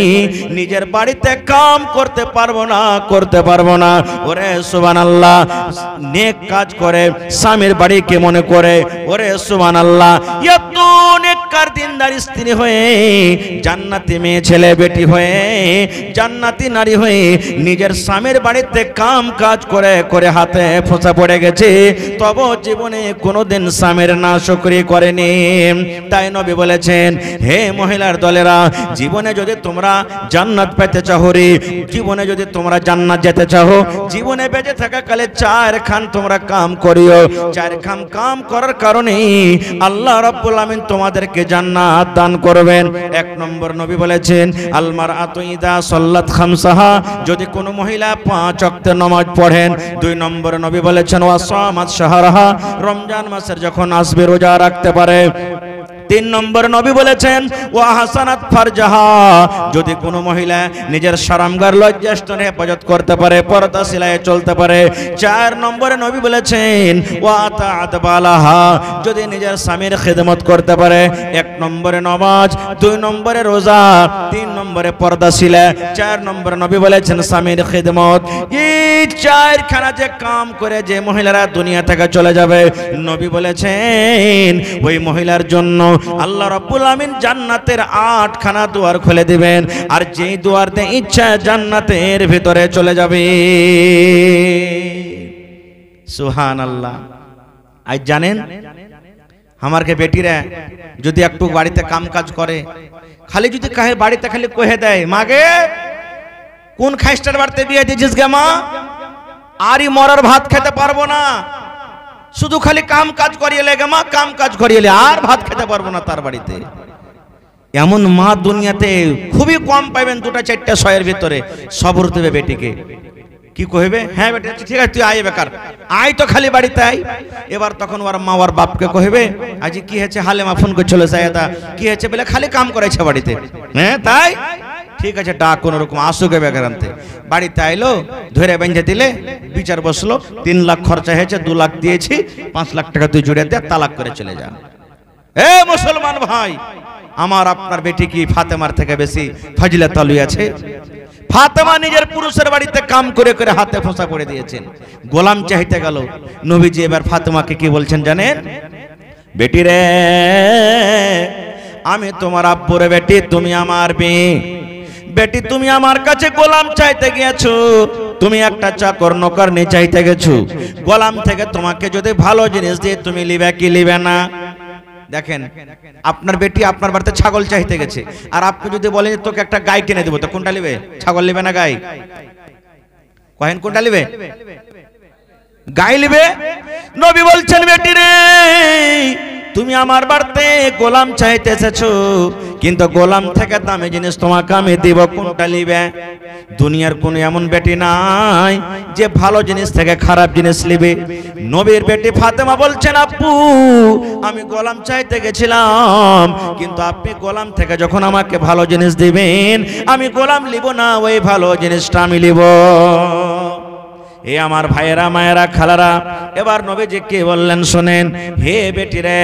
নিজের বাড়িতে কাম করতে পারবো না, করতে পারবো না। ওরে সুবহানাল্লাহ, নেক কাজ করে স্বামীর বাড়িকে মনে করে। ওরে সুবহানাল্লাহ, এত নেককার দিনদার স্ত্রী হয়ে, জান্নাতি মেয়ে ছেলে বেটি হয়ে, জান্নাতি নারী হয়ে নিজের স্বামীর বাড়িতে কাম কাজ করে করে হাতে ফোঁসা পড়ে গেছে, তবে জীবনে কোনোদিন স্বামীর নাশুকরি করেনি। তাই নবী বলেছেন হে মহিলার দলেরা, জীবনে যদি তোমরা জান্নাত পেতে চাও রে, জীবনে যদি তোমরা জান্নাত যেতে চাও, জীবনে বেঁচে থাকাকালে 4 খান তোমরা কাম করিও। 4 খান কাম করার কারণে আল্লাহ রাব্বুল আমিন তোমাদেরকে জান্নাত দান করবেন। 1 নম্বর নবী বলেছেন আল মারআতু ইযা সাল্লাত খামসাহা, যদি কোনো মহিলা 5 ওয়াক্ত নামাজ পড়েন। 2 নম্বর নবী বলেছেন ওয়া সামাত শাহরাহা, রমজান মাসের যখন আসবে রোজা রাখতে পারে। 3 নম্বর নবী বলেছেন ওয়া হাসানাত ফারজাহা, যদি কোনো মহিলা নিজের শরমগার লজ্জাস্থানে হেফাজত করতে পারে, পর্দা সিলায়ে চলতে পারে। 4 নম্বরে নবী বলেছেন ওয়া আতাআত বালাহা, যদি নিজের স্বামীর খিদমত করতে পারে। 1 নম্বরে নামাজ, 2 নম্বরে রোজা, 3 নম্বরে পর্দা সিলা, 4 নম্বরে নবী বলেছেন স্বামীর খিদমত। এই 4 খানা যে কাম করে যে মহিলারা দুনিয়া থেকে চলে যাবে, নবী বলেছেন ওই মহিলার জন্য আল্লাহ রাব্বুল আমিন জান্নাতের 8 খানা দুয়ার খুলে দিবেন, আর যেই দুয়ার দিয়ে ইচ্ছা জান্নাতের ভিতরে চলে যাবে। সুবহানাল্লাহ। আজ জানেন আমারকে বেটিরা যদি একটু বাড়িতে কাম কাজ করে, খালি যদি কাহে বাড়িতে খালি কহে দেয় মাগে কোন খাইস্টার বাড়িতে বিয়ে দিয়েছিস গে মা, আরই মরার ভাত খেতে পারবো না, শুধু খালি কাম কাজ করিয়ে লেগে মা, কাম কাজ করিয়ে লে, আর ভাত খেতে পারবো না তার বাড়িতে। এমন মা দুনিয়াতে খুবই কম পাইবেন। 2-4টা শয়ের ভিতরে সবর দেবে বেটিকে, কি কইবে হ্যাঁ বেটা ঠিক আছে তুই আয়, বেকার আয় তো খালি বাড়িতে আয়। এবার তখন ওর মা ওর বাপকে কইবে আজ কি হয়েছে, হালেমা ফোন করে চলে যায়, তা কি হয়েছে বলে খালি কাম করাইছে বাড়িতে। হ্যাঁ তাই ঠিক আছে ডাক কোন রকম আসুকে বেকার আনতে। বাড়িতে আইলো, ধরে বেঁধে দিলে, বিচার বসলো, 3 লাখ খরচা হয়েছে, 2 লাখ দিয়েছি, 5 লাখ টাকা তুই জুড়ে দে, তালাক করে চলে যা। এ মুসলমান ভাই, আমার আপনার বেটি কি ফাতেমার থেকে বেশি ফজিলত আছে? ফাতেমা নিজের পুরুষের বাড়িতে কাম করে করে হাতে ফোঁসা পড়ে দিয়েছেন, গোলাম চাইতে গেল। নবীজি এবার ফাতেমাকে কি বলছেন জানেন? বেটি রে, আমি তোমার আব্বুর বেটি, তুমি আমার মেয়ে। বেটি তুমি আমার কাছে গোলাম চাইতে গিয়েছো, তুমি একটা চাকর নৌকরনি চাইতে গেছো। গোলাম থেকে তোমাকে যদি ভালো জিনিস দিয়ে তুমি লিবে কি লিবে না? দেখেন আপনার বেটি আপনার বাড়িতে ছাগল চাইতে গেছে, আর আপনি যদি বলেন তোকে একটা গাই কিনে দেবো, তো কোনটা লিবে? ছাগল লিবে না গাই? কহেন কোনটা লিবে? গাই লিবে। নবী বলছেন বেটি রে, তুমি আমার বাড়িতে গোলাম চাইতে এসেছো, কিন্তু গোলাম থেকে দামি জিনিস তোমাকে আমি দিব, কোনটা লিবে? দুনিয়ার কোন এমন বেটি নাই যে ভালো জিনিস থেকে খারাপ জিনিস লিবে। নবীর বেটি ফাতেমা বলছেন আব্বু আমি গোলাম চাইতে গেছিলাম, কিন্তু আপনি গোলাম থেকে যখন আমাকে ভালো জিনিস দিবেন, আমি গোলাম লিব না, ওই ভালো জিনিসটা আমি লিব। এ আমার ভাইয়েরা মায়েরা খালারা, এবার নবীজি কে বললেন শোনেন, হে বেটি রে,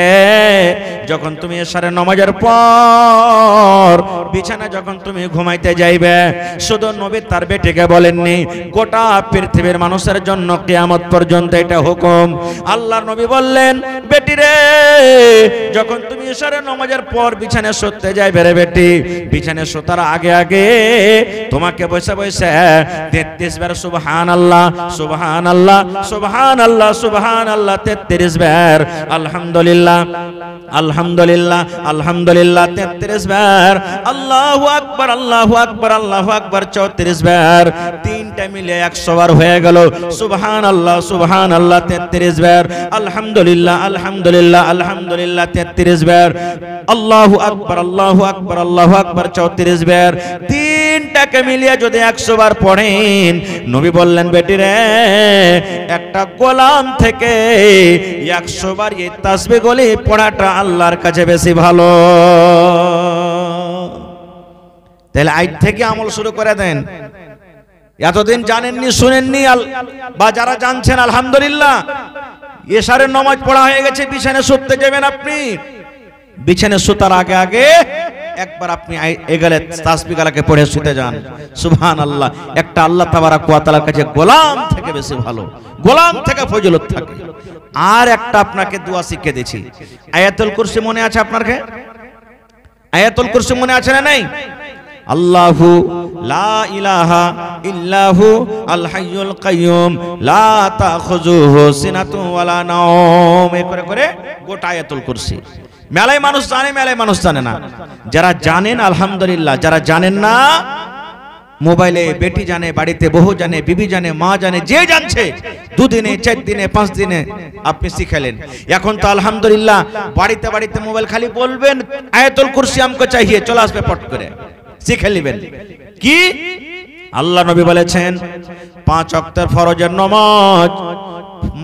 যখন তুমি এশারের নামাজের পর বিছানা যখন তুমি ঘুমাইতে যাইবে, শুধু নবী তার বেটিকে বলেননি, গোটা পৃথিবীর মানুষের জন্য কিয়ামত পর্যন্ত এটা হুকুম। আল্লাহর নবী বললেন, বেটি রে, যখন তুমি এশারের নামাজের পর বিছানায় শুতে যাইবে রে বেটি, বিছানায় শোতার আগে আগে তোমাকে বসে বসে 33 বার সুবহানাল্লাহ সুবহানাল্লাহ সুবহানাল্লাহ সুবহানাল্লাহ 33 বার, আলহামদুলিল্লাহ আলহামদুলিল্লাহ আলহামদুলিল্লাহ 33 বার, আল্লাহু আকবার আল্লাহু আকবার আল্লাহু আকবার 34 বার, তিনটা মিলে 100 বার হয়ে গেল। সুবহানাল্লাহ সুবহানাল্লাহ 33 বার, আলহামদুলিল্লাহ আলহামদুলিল্লাহ আলহামদুলিল্লাহ 33 বার, আল্লাহু আকবার আল্লাহু আকবার আল্লাহু আকবার 34 বার, তিনটাকে মিলিয়ে যদি 100 বার পড়েন, নবী বললেন, বেটি রে, একটা গোলাম থেকে 100 বার এই তাসবিহ গুলি পড়াটা আল্লাহর কাছে বেশি ভালো। তাহলে আজ থেকে আমল শুরু করে দেন। এতদিন জানেননি শুনেননি, বা যারা জানছেন আলহামদুলিল্লাহ, এশারের নামাজ পড়া হয়ে গেছে, বিছানায় শুতে যাবেন আপনি, বিছানায় শুতার আগে আগে একবার আপনি এগেলে তাসবিহ গালাকে পড়ে শুতে যান। সুবহানাল্লাহ, একটা আল্লাহ তাবারাক ওয়া তাআলার কাছে গোলাম থেকে বেশি ভালো, গোলাম থেকে ফজিলত থাকে। আর একটা আপনাকে দোয়া শিখে দিয়েছি, আয়াতুল কুরসি মনে আছে আপনার? আয়াতুল কুরসি মনে আছে না নাই? আল্লাহু লা ইলাহা ইল্লাহু আল হাইয়ুল কাইয়ুম লা তাখুযুহু সিনাতুন ওয়ালা নাওম, এই করে করে গোটা আয়াতুল কুরসি। মেলায় মানুষ জানে, মেলায় মানুষ জানে না। যারা জানেন আলহামদুলিল্লাহ, যারা জানেন না, মোবাইলে বেটি জানে, বাড়িতে বহু জানে, বিবি জানে, মা জানে, যে জানছে 2 দিনে 4 দিনে 5 দিনে আপনি শিখালেন। এখন তো আলহামদুলিল্লাহ বাড়িতে বাড়িতে মোবাইল, খালি বলবেন আয়াতুল কুরসি আমকো চাহিয়ে, চলে আসবে পট করে, শিখে নেবেন। কি আল্লাহ নবী বলেছেন, 5 ওয়াক্তের ফরজের নামাজ,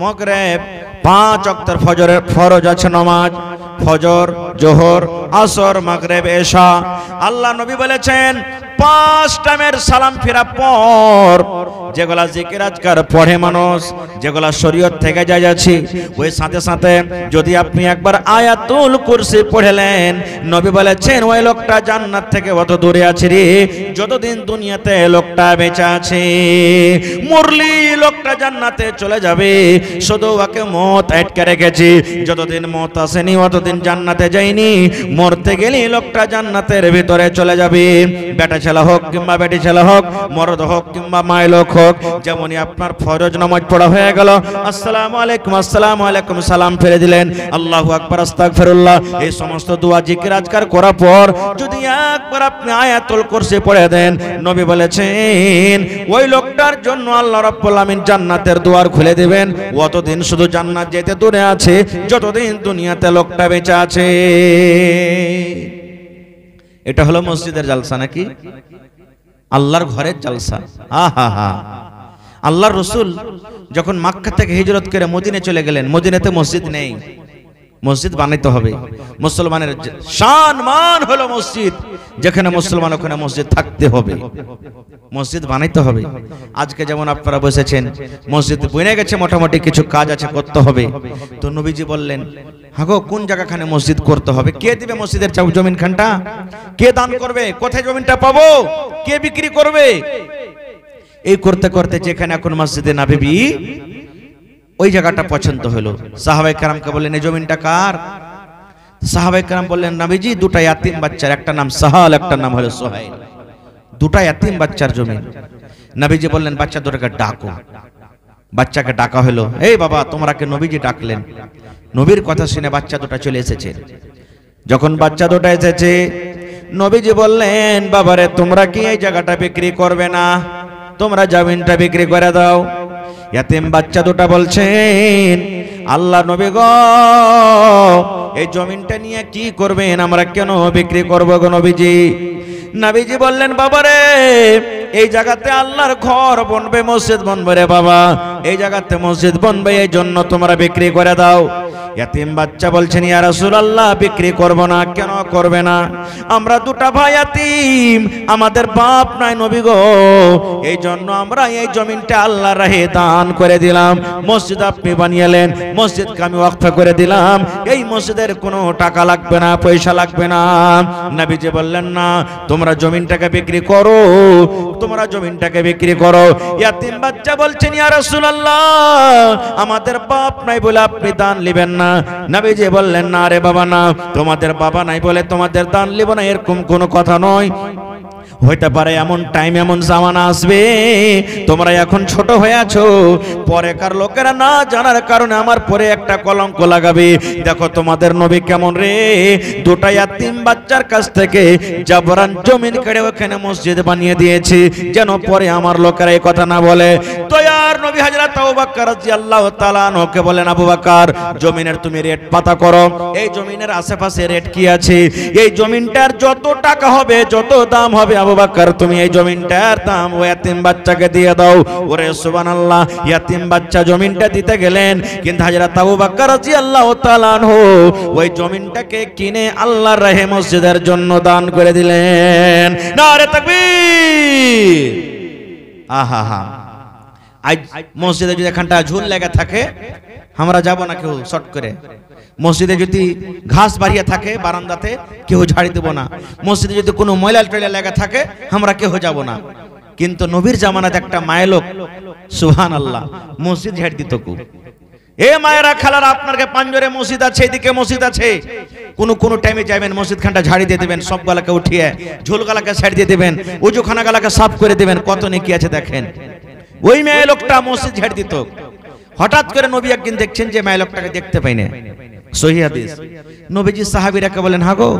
মাগরিব 5 ওয়াক্তের ফজরের ফরজ আছে নামাজ, ফজর, জোহর, আসর, মাগরিব, এশা। আল্লাহ নবী বলেছেন 5 টাইমের সালাম ফিরা পর যেগুলা জিকির আজকার পড়ে মানুষ, যেগুলা শরীয়ত থেকে যায় যাচ্ছে, ওই সাথে সাথে যদি আপনি একবার আয়াতুল কুরসি পড়লেন, নবী বলেছেন ওই লোকটা জান্নাত থেকে অত দূরে আছে রে, যতদিন দুনিয়াতে লোকটা বেঁচে আছে। মরলি লোকটা জান্নাতে চলে যাবে, শুধু ওকে মত আটকে রেখেছি, যতদিন মত আসেনি অতদিন জান্নাতে যায়নি। মরতে গেলে লোকটা জান্নাতের ভিতরে চলে যাবে, বেটা ছেলে হোক কিংবা বেটি ছেলে হোক, মরদ হোক কিংবা মাই লোক হোক। যেমনই আপনার ফরজ নামাজ পড়া হয়ে গেল, আসসালামু আলাইকুম আসসালামু আলাইকুম সালাম ফিরে দিলেন, আল্লাহু আকবার আস্তাগফিরুল্লাহ, এই সমস্ত দোয়া জিকির আজকার করার পর যদি একবার আপনি আয়াতুল কুরসি পড়ে দেন, নবী বলেছেন ওই লোকটার জন্য আল্লাহ রাব্বুল আমিন জান্নাতের দুয়ার খুলে দিবেন। অতদিন শুধু জান্নাত যেতে দূরে আছে, যতদিন দুনিয়াতে লোকটা বেঁচে আছে। এটা হলো মসজিদের জালসা নাকি? আল্লাহর ঘরের জালসা। আহা, আল্লাহর রাসূল যখন মক্কা থেকে হিজরত করে মদিনে চলে গেলেন, মদিনাতে মসজিদ নেই, মসজিদ বানাইতে হবে। মুসলমানের শান মান হলো মসজিদ, যেখানে মুসলমান ওখানে মসজিদ থাকতে হবে, মসজিদ বানাইতে হবে। আজকে যেমন আপনারা বসেছেন, মসজিদ বনে গেছে, মোটামুটি কিছু কাজ আছে করতে হবে। তো নবীজি বললেন, হাগো কোন জায়গাখানে মসজিদ করতে হবে, কে দিবে মসজিদের জমিন খানটা, কে দান করবে, কোথায় জমিনটা পাবো, কে বিক্রি করবে? এই করতে করতে যেখানে এখন মসজিদে নববী, ওই জায়গাটা পছন্দ হলো। সাহাবায়ে কেরামকে বললেন, এই জমিনটা কার? সাহাবায়ে কেরাম বললেন, নবীজি 2টা ইয়াতিম বাচ্চার, একটা নাম সাহাল, একটা নাম হলো সুহাইল, 2টা ইয়াতিম বাচ্চার জমি। নবীজি বললেন, বাচ্চা দুটোকে ডাকো। বাচ্চাকে ডাকা হলো, এই বাবা তোমরা কে? নবীজি ডাকলেন। নবীর কথা শুনে বাচ্চা দুটো চলে এসেছে। যখন বাচ্চা দুটো এসেছে, নবীজি বললেন, বাবারে তোমরা কি এই জায়গাটা বিক্রি করবে না? তোমরা জমিনটা বিক্রি করে দাও। ইয়াতিম বাচ্চা দুটো বলছেন, আল্লাহ নবী গো, এই জমিনটা নিয়ে কি করবেন, আমরা কেন বিক্রি করব গো নবীজি? নবীজি বললেন, বাবারে এই জায়গাতে আল্লাহর ঘর বনবে, মসজিদ বনবে রে বাবা, এই জায়গাতে মসজিদ বনবে, এই জন্য তোমরা বিক্রি করে দাও। ইয়াতিম বাচ্চা বলছেন ইয়া রাসূলুল্লাহ বিক্রি করব না। কেন করবে না? আমরা দুটা ভাই ইয়াতিম, আমাদের বাপ নাই নবী গো, এই জন্য আমরা এই জমিনটা আল্লাহর রাহে দান করে দিলাম। মসজিদ আপনি বানিয়েলেন, মসজিদকে আমি ওয়াকফ করে দিলাম, এই মসজিদের কোনো টাকা লাগবে না, পয়সা লাগবে না। নবীজি বললেন না, তোমরা জমিনটাকে বিক্রি করো, তোমরা জমিনটাকে বিক্রি করো। ইয়াতিম বাচ্চা বলছেন ইয়া রাসূলুল্লাহ আমাদের বাপ নাই বলে আপনি দান নেবেন না। নবীজি বললেন না রে বাবা না, তোমাদের বাবা নাই বলে তোমাদের দান নেব না এরকম কোনো কথা নয়। হইতে পারে এমন টাইম, এমন জামানা আসবে, তোমরা এখন ছোট হয়ে আছো, পরেকার লোকেরা না জানার কারণে আমার পরে একটা কলঙ্ক লাগাবে। দেখো তোমাদের নবী কেমন রে, দুটা ইয়াতিম বাচ্চার কাছ থেকে জাবরান জমিন কেড়ে ওখানে মসজিদ বানিয়ে দিয়েছে, যেন পরে আমার লোকেরা এই কথা না বলে। তো আর নবী হযরত আবু বকর রাদিয়াল্লাহু তাআলা আনহুকে বলেন, আবু বকর জমিনের তুমি রেট পাতা করো, এই জমিনের আশেপাশে রেট কি আছে, এই জমিনটার যত টাকা হবে, যত দাম হবে আবু বকর তুমি এই জমিনটার দাম ওই ইয়াতিম বাচ্চাকে দিয়ে দাও। ওরে সুবহানাল্লাহ, ইয়াতিম বাচ্চা জমিনটা দিতে গেলেন, কিন্তু হযরত আবু বকর রাদিয়াল্লাহু তাআলা আনহু ওই জমিনটাকে কিনে আল্লাহর রাহে মসজিদের জন্য দান করে দিলেন। নারে তাকবীর। আহা হা, আজ মসজিদে যদি এখানটা ঝুল লেগে থাকে আমরা যাব না কেউ শর্ট করে। মসজিদে যদি ঘাস বাড়িয়ে থাকে বারান্দাতে কেউ ঝাড়ি দেব না। মসজিদে যদি কোনো ময়লা টয়লা লেগে থাকে আমরা কেউ যাব না। কিন্তু নবীর জামানাতে একটা মায়ের লোক সুবহানাল্লাহ মসজিদ ঝাড় দিত। এ মায়েরা খালারা, আপনার পাঞ্জরে মসজিদ আছে, এদিকে মসজিদ আছে, কোন টাইমে যাবেন মসজিদ খানটা ঝাড়ি দিয়ে দেবেন, সব গালাকে উঠিয়ে ঝোল গালাকে সাইড দিয়ে দেবেন, উজুখানা গালাকে সাফ করে দেবেন, কত নেকি আছে দেখেন। ওই মেয়ে লোকটা মসজিদ ঝাড় দিত। হঠাৎ করে নবী একদিন দেখছেন যে মেয়ে লোকটাকে দেখতে পাই না, সহিহ হাদিস। নবীজি সাহাবীরাকে বলেন, হ্যাঁ গো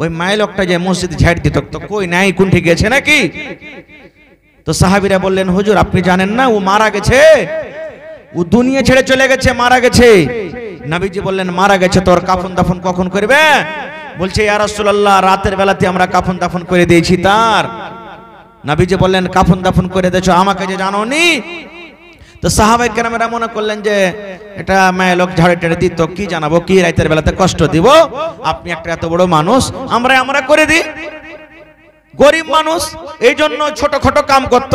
ওই মেয়ে লোকটা যে মসজিদ ঝাড় দিত তো কই নাই, কোনটি গেছে নাকি? তো সাহাবীরা বললেন, হুজুর আপনি জানেন না ও মারা গেছে, ও দুনিয়া ছেড়ে চলে গেছে, মারা গেছে। নবীজি বললেন, মারা গেছে তোর কাফন দাফন কখন করবে? বলছে ইয়া রাসূলুল্লাহ রাতের বেলাতে আমরা কাফন দাফন করে দিয়েছি তার। নবীজি বললেন, কাফন দাফন করে দিয়েছো, আমাকে যে জানোনি? তো সাহাবায়ে কেরামেরা মনে করলেন যে এটা মেয়ে লোক ঝাড়ে টেড়ে দিত, কি জানাবো, কি রাতের বেলাতে কষ্ট দিব, আপনি একটা এত বড় মানুষ, আমরা করে দিই। গরিব মানুষ এই জন্য ছোটখাটো কাম করত।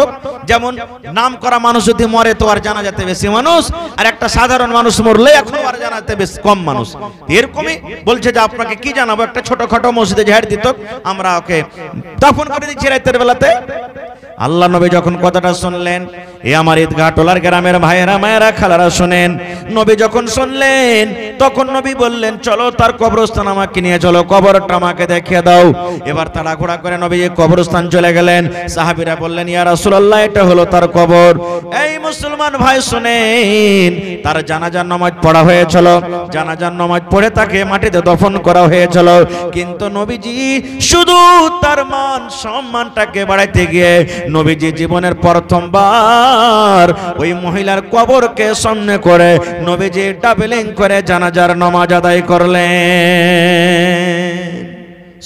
যেমন নাম করা মানুষ যদি মরে তো আর জানাজাতে বেশি মানুষ, আর একটা সাধারণ মানুষ মরলে এখন আর জানাতে বেশ কম মানুষ। এরকমই বলছে যে আপনাকে কি জানাবো, একটা ছোটখাটো মসজিদে ঝাড় দিত, আমরা ওকে দাফন করে দিচ্ছি রাতের বেলাতে। আল্লাহ নবী যখন কথাটা শুনলেন, এ আমার ঈদগাহ টোলার গ্রামের ভাইয়েরা মায়েরা খালারা শুনেন, নবী যখন শুনলেন তখন নবী বললেন, চলো তার কবরস্থান আমাকে নিয়ে চলো, কবরটা আমাকে দেখিয়ে দাও। এবার তাড়াহুড়া করে নবী কবরস্থান চলে গেলেন। সাহাবীরা বললেন, ইয়া রাসূলুল্লাহ এটা হলো তার কবর। এই মুসলমান ভাই শুনেন, তার জানাজার নামাজ পড়া হয়েছিল, জানাজার নামাজ পড়ে তাকে মাটিতে দফন করা হয়েছিল, কিন্তু নবীজি শুধু তার মান সম্মানটাকে বাড়াইতে গিয়ে নবীজি জীবনের প্রথমবার ওই মহিলার কবরকে সামনে করে নবীজি ডাবলিং করে জানাজার নামাজ আদায় করলেন।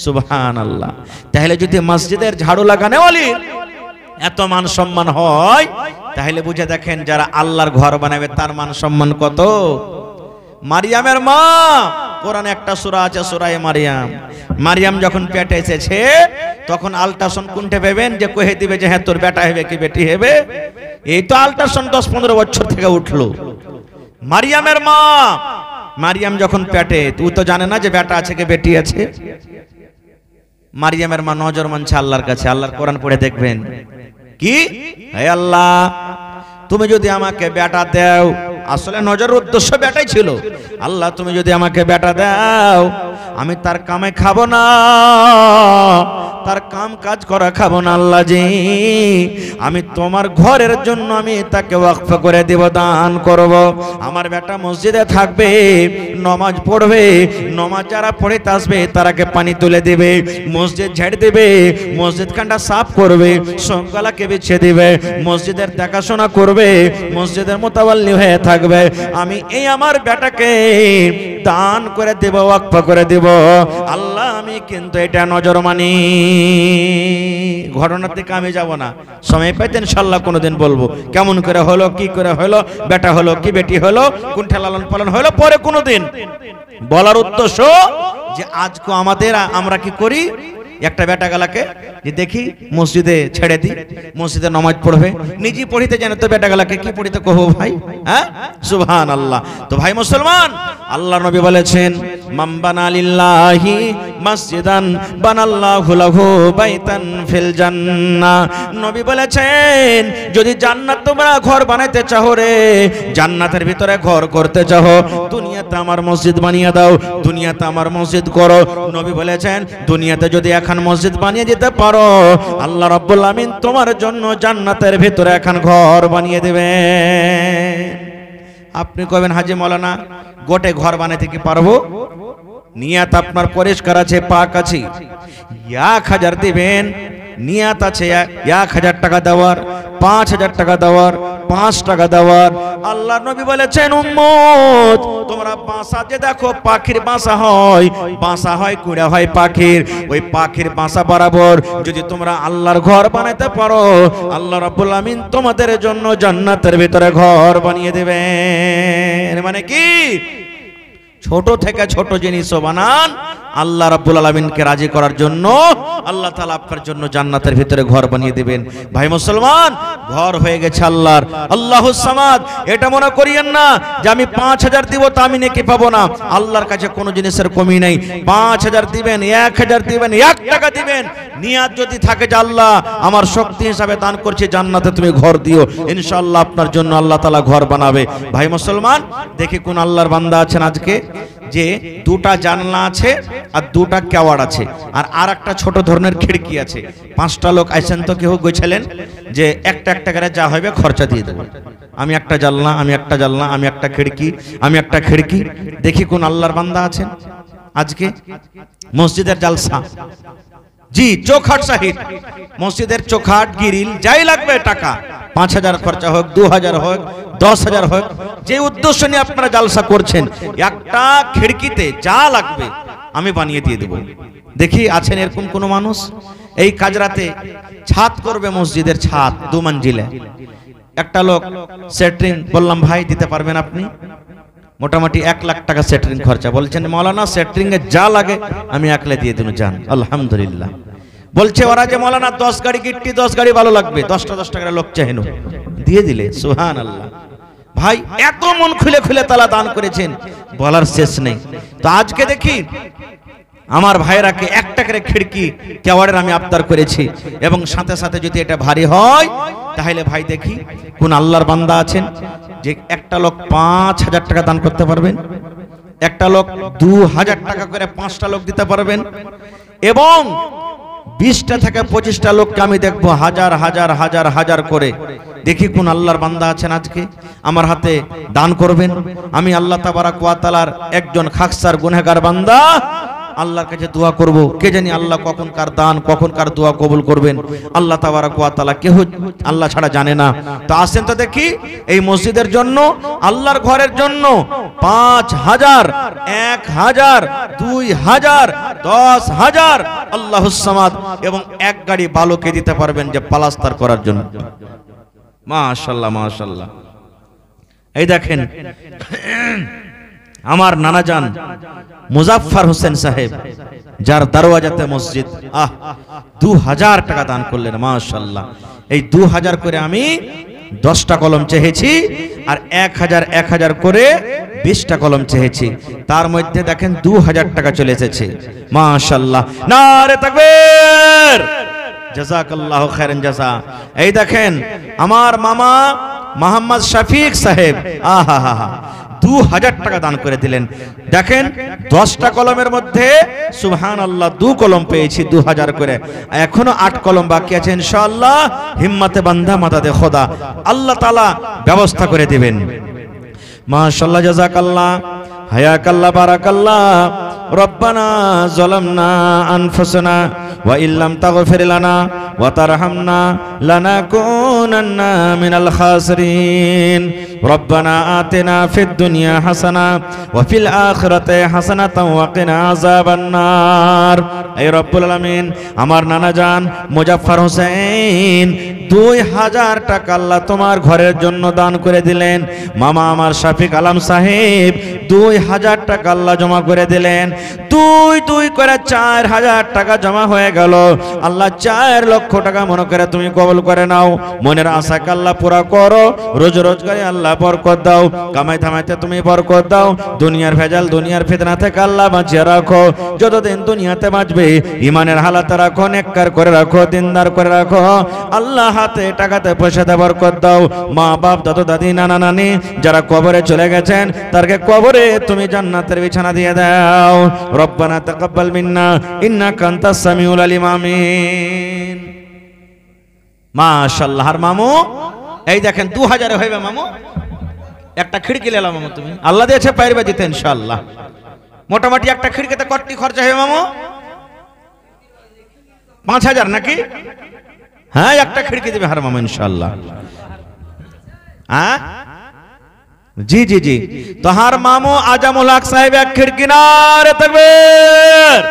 সুবহানাল্লাহ। তাহলে যদি মসজিদের ঝাড়ু লাগানো ওলি এত মান সম্মান হয়, তাহলে বুঝে দেখেন যারা আল্লাহর ঘর বানাবে তার মান সম্মান কত। মারিয়ামের মা, কোরআনে একটা সূরা আছে সূরা মারিয়াম। মারিয়াম যখন পেটে এসেছে তখন আল্ট্রাসাউন্ড কোনটা পাবেন যে কহে দিবে যে হ্যাঁ তোর বেটা হবে কি বেটি হবে। এই তো আল্ট্রাসাউন্ড 10-15 বছর থেকে উঠলো। মারিয়ামের মা, মারিয়াম যখন পেটে, তুই তো জানে না যে বেটা আছে কি বেটি আছে। মারিয়ামের মা নজর মানছে আল্লাহর কাছে। আল্লাহর কোরআন পড়ে দেখবেন কি, হে আল্লাহ তুমি যদি আমাকে বেটা দাও, আসলে নজরের উদ্দেশ্য বেটাই ছিল, আল্লাহ তুমি যদি আমাকে বেটা দাও আমি তার কামে খাবো না, তার কাম কাজ করা খাবো না আল্লাহ জি, আমি তোমার ঘরের জন্য আমি তাকে ওয়াকফ করে দেব, দান করব। আমার বেটা মসজিদে থাকবে, নামাজ পড়বে, নামাজ যারা পড়ে আসবে তারাকে পানি তুলে দেবে, মসজিদ ঝেড়ে দেবে, মসজিদ খানটা সাফ করবে, সংখ্যালাকে বিছিয়ে দিবে, মসজিদের দেখাশোনা করবে, মসজিদের মোতাবাল্লি হয়ে থাকবে। আমি এই আমার বেটাকে দান করে দেব, ওয়াকফ করে দেব। আল্লাহ আমি কিন্তু এটা নজর মানি। ঘটনার দিকে আমি যাব না, সময় পাইতে ইনশাআল্লাহ কোনোদিন বলবো কেমন করে হলো, কি করে হলো, বেটা হলো কি বেটি হলো, কোনটা লালন পালন হলো, পরে কোনোদিন বলার উদ্দেশ্য যে আজকে আমরা কি করি, একটা বেটা গালাকে যে দেখি মসজিদে ছেড়ে দিই, মসজিদে নামাজ পড়বে, নিজে পড়িতে জানে তো বেটা গালাকে কি পড়িতে কহবো ভাই? হ্যাঁ, সুবহানাল্লাহ। তো ভাই মুসলমান, আল্লাহ নবী বলেছেন মান বানা লিল্লাহি মসজিদান বানাল্লাহু লাহু বাইতান ফিল জান্নাহ। নবী বলেছেন যদি জান্নাত তোমরা ঘর বানাইতে চাও রে, জান্নাতের ভিতরে ঘর করতে চাও, দুনিয়াতে আমার মসজিদ বানিয়ে দাও, দুনিয়াতে আমার মসজিদ করো। নবী বলেছেন দুনিয়াতে যদি এখন মসজিদ বানিয়ে দিতে পারো, আল্লাহ রাব্বুল আমিন তোমার জন্য জান্নাতের ভিতরে এখন ঘর বানিয়ে দেবেন। আপনি কবেন হাজী মাওলানা গোটে ঘর বানাইতে কি পারবো? নিয়াত আপনার পরিষ্কার আছে, পাক আছে, 1000 দিবেন, নিয়াত আছে 1000 টাকা দেওয়ার, 5000 টাকা দেওয়ার, 5 টাকা দেওয়ার। আল্লাহ নবী বলেছেন উম্মত তোমরা বাসা যে দেখো পাখির বাসা হয় কুড়া হয় পাখির, ওই পাখির বাসা বরাবর যদি তোমরা আল্লাহর ঘর বানাইতে পারো, আল্লাহ রাব্বুল আমিন তোমাদের জন্য জান্নাতের ভিতরে ঘর বানিয়ে দেবেন। মানে কি, ছোট থেকে ছোট জিনিসও বানান, আল্লাহ রাব্বুল আলামিনকে রাজি করার জন্য আল্লাহ তাআলা আপনার জন্য জান্নাতের ভিতরে ঘর বানিয়ে দিবেন। ভাই মুসলমান, ঘর হয়ে গেছে আল্লাহর, আল্লাহুস সামাদ। এটা মনে করিয়েন না যে আমি 5000 দিব তা আমি নেকি পাবো না। আল্লাহর কাছে কোনো জিনিসের কমি নেই। 5000 দিবেন, 1000 দিবেন, 1 টাকা দিবেন, নিয়াত যদি থাকে যে আল্লাহ আমার শক্তি হিসাবে দান করছি, জান্নাতে তুমি ঘর দিও, ইনশাআল্লাহ আপনার জন্য আল্লাহ তাআলা ঘর বানাবে। ভাই মুসলমান, দেখি কোন আল্লাহর বান্দা আছেন আজকে যে দুটা জানলা আছে আর দুটা কেওয়াড় আছে আর একটা ছোট ধরনের খিড়কি আছে। 5টা লোক আইছেন তো কেউ গইছিলেন যে একটা একটা করে যা হবে খরচা দিয়ে দেব, আমি একটা জানলা, আমি একটা জানলা, আমি একটা খিড়কি, আমি একটা খিড়কি। দেখি কোন আল্লাহর বান্দা আছেন আজকে মসজিদের জালসা, জি চৌখাট সাহিদ, মসজিদের চৌখাট গিরিল যাই লাগবে টাকা, 5000 খরচা হোক, 2000 হোক, 10,000 হোক, যে উদ্দেশ্য নিয়ে আপনারা জালসা করছেন, একটা খিড়কিতে যা লাগবে আমি বানিয়ে দিয়ে দেব। দেখি আছেন এরকম কোন মানুষ? এই কাজরাতে ছাদ করবে, মসজিদের ছাদ 2 মঞ্জিলে। একটা লোক সেটরিং বললাম ভাই দিতে পারবেন আপনি? মোটামুটি 1 লাখ টাকা সেটরিং খরচা। বলছেন মাওলানা সেটরিং এ যা লাগে আমি একলা দিয়ে দেব, জান আলহামদুলিল্লাহ। বলছে ওরা যে মাওলানা 10 গাড়ি গিট্টি, 10 গাড়ি ভালো লাগবে, 10 টাকা লোক চাহেন, দিয়ে দিলে সুবহানাল্লাহ। ভাই এত মন খুলে খুলে তালা দান করেছেন বলার শেষ নেই। তো আজকে দেখি আমার ভাইরাকে 1 টাকার খিড়কি কেওয়াড়ের আমি আবদার করেছি, এবং সাথে সাথে যদি এটা ভারী হয় তাহলে ভাই দেখি কোন আল্লাহর বান্দা আছেন যে একটা লোক 5000 টাকা দান করতে পারবেন, একটা লোক 2000 টাকা করে 5টা লোক দিতে পারবেন, এবং 20টা থেকে 25টা লোককে আমি দেখবো হাজার হাজার হাজার হাজার করে। দেখি কোন আল্লাহর বান্দা আছেন আজকে আমার হাতে দান করবেন। আমি আল্লাহ তাবারাক ওয়া তাআলার একজন খাকসার গুনাহগার বান্দা, আল্লাহর কাছে দোয়া করব, কে জানি আল্লাহ কখন কার দান, কখন কার দোয়া কবুল করবেন, আল্লাহ তাবারাক ওয়া তাআলা কেউ আল্লাহ ছাড়া জানে না। তো আসেন তো দেখি এই মসজিদের জন্য, আল্লাহর ঘরের জন্য 5000, 1000, 2000, 10000 আল্লাহুস সামাদ, এবং 1 গাড়ি বালুকে দিতে পারবেন যে প্লাস্টার করার জন্য। মাশাআল্লাহ মাশাআল্লাহ। এই দেখেন আমার নানাজান মুজাফফর হোসেন সাহেব, যার দরওয়াজাতে মসজিদ, 2000 টাকা দান করলেন মাশাআল্লাহ। এই 2000 করে আমি 10টা কলম চেয়েছি, আর 1000 করে 20টা কলম চেয়েছি, তার মধ্যে দেখেন 2000 টাকা চলে এসেছে মাশাআল্লাহ। নারে তাকবীর, জাযাকাল্লাহু খাইরান জাযা। এই দেখেন আমার মামা মোহাম্মদ শফিক সাহেব, 2000 টাকা দান করে দিলেন। দেখেন 10টা কলমের মধ্যে সুবহানাল্লাহ 2 কলম পেয়েছি 2000 করে, এখনো 8 কলম বাকি আছে ইনশাআল্লাহ। হিম্মতে বান্দা মাদাদে খোদা, আল্লাহ তাআলা ব্যবস্থা করে দিবেন মাশাআল্লাহ। জাযাকাল্লাহ, হায়াকাল্লাহ, বারাকাল্লাহ। রব্বানা যালামনা আনফুসানা ওয়া ইল্লাম তাগফির লানা ওয়া তারহামনা লানাকুনান্না মিনাল খাসিরিন। রব্বানা আতিনা ফিদ দুনিয়া হাসানা ওয়া ফিল আখিরাতি হাসানাতাও ওয়া কিনা আযাবান নার। এই রব্বুল আলামিন আমার নানা জান মুজাফফর হোসেন 2000 টাকা আল্লাহ তোমার ঘরের জন্য দান করে দিলেন। মামা আমার শফিক আলম সাহেব 2000 টাকা আল্লাহ জমা করে দিলেন। দুই করে 4000 টাকা জমা হয়ে গেল। আল্লাহ 4 লক্ষ টাকা মনে করে তুমি কবুল করে নাও। মনের আশাকে আল্লাহ পুরা করো। রোজ রোজগারে আল্লাহ বরকত দাও। কামাই থামাইতে তুমি বরকত দাও। দুনিয়ার ভেজাল দুনিয়ার ফিতনা থেকে আল্লাহ বাঁচিয়ে রাখো। যতদিন দুনিয়াতে বাঁচবে ইমানের হালাতে রাখো, নেককার করে রাখো, দিনদার করে রাখো। আল্লাহ হাতে টাকাতে পয়সাতে বরকত দাও। মা বাপ দাদু দাদি নানা নানি যারা কবরে চলে গেছেন তাদেরকে কবরে তুমি জান্নাতের বিছানা দিয়ে দাও। রব্বানা তাকাব্বাল মিন্না ইন্নাকা আনতাস সামিউল আলিম। আমিন। মাশাআল্লাহ। আর মামু এই দেখেন 2000 হইবে মামু। একটা খিড়কি লেলা মামু তুমি, আল্লাহ দিয়েছে পাইরবা দিতে ইনশাআল্লাহ। মোটামুটি একটা খিড়কিতে কতটি খরচা হবে মামু? 5000 নাকি? হ্যাঁ, একটা খিড়কি দিবে হার মামু ইনশাআল্লাহ। হ্যাঁ জি জি জি। তো হার মামু আজামুল হক সাহেব এক খিড়কি নারে তাকবীর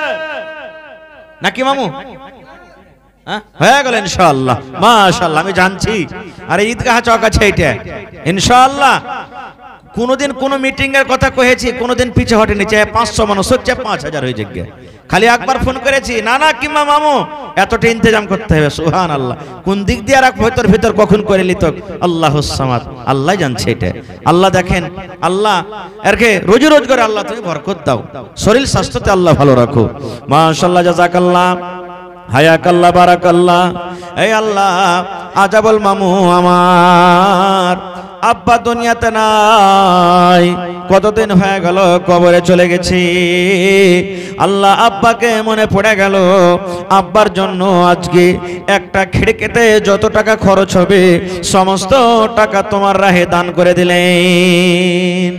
নাকি মামু? হয়ে গেল ইনশাআল্লাহ। মাশাআল্লাহ। আমি জানছি আরে ঈদগাহ চক আছে এইটা ইনশাআল্লাহ। কোনদিন কোন মিটিং এর কথা কহেছি, কোনদিন পিছে হটেনি। চাই 500 মানুষ হোক, চাই 5000 হয়ে যাক। খালি একবার ফোন করেছি, না না কিংবা মামু এতটা ইন্তজাম করতে হবে। সুবহানাল্লাহ। কোন দিক দিয়ে রাখ ভিতর কখন করে লিত আল্লাহুস সামাদ, আল্লাহ জানছে এটা। আল্লাহ দেখেন, আল্লাহ এরকে রোজি রোজগারে আল্লাহ তুমি বরকত দাও, শরীর স্বাস্থ্যতে আল্লাহ ভালো রাখো। মাশাআল্লাহ, জাযাকাল্লাহ, হায়াকাল্লাহ, বারাকাল্লাহ। এই আল্লাহ আজাবুল মামু আমার আব্বা দুনিয়াতে নাই, কতদিন হয়ে গেল কবরে চলে গেছি। আল্লাহ আব্বাকে মনে পড়ে গেল। আব্বার জন্য আজকে একটা খিড়কিতে যত টাকা খরচ হবে সমস্ত টাকা তোমার রাহে দান করে দিলেন।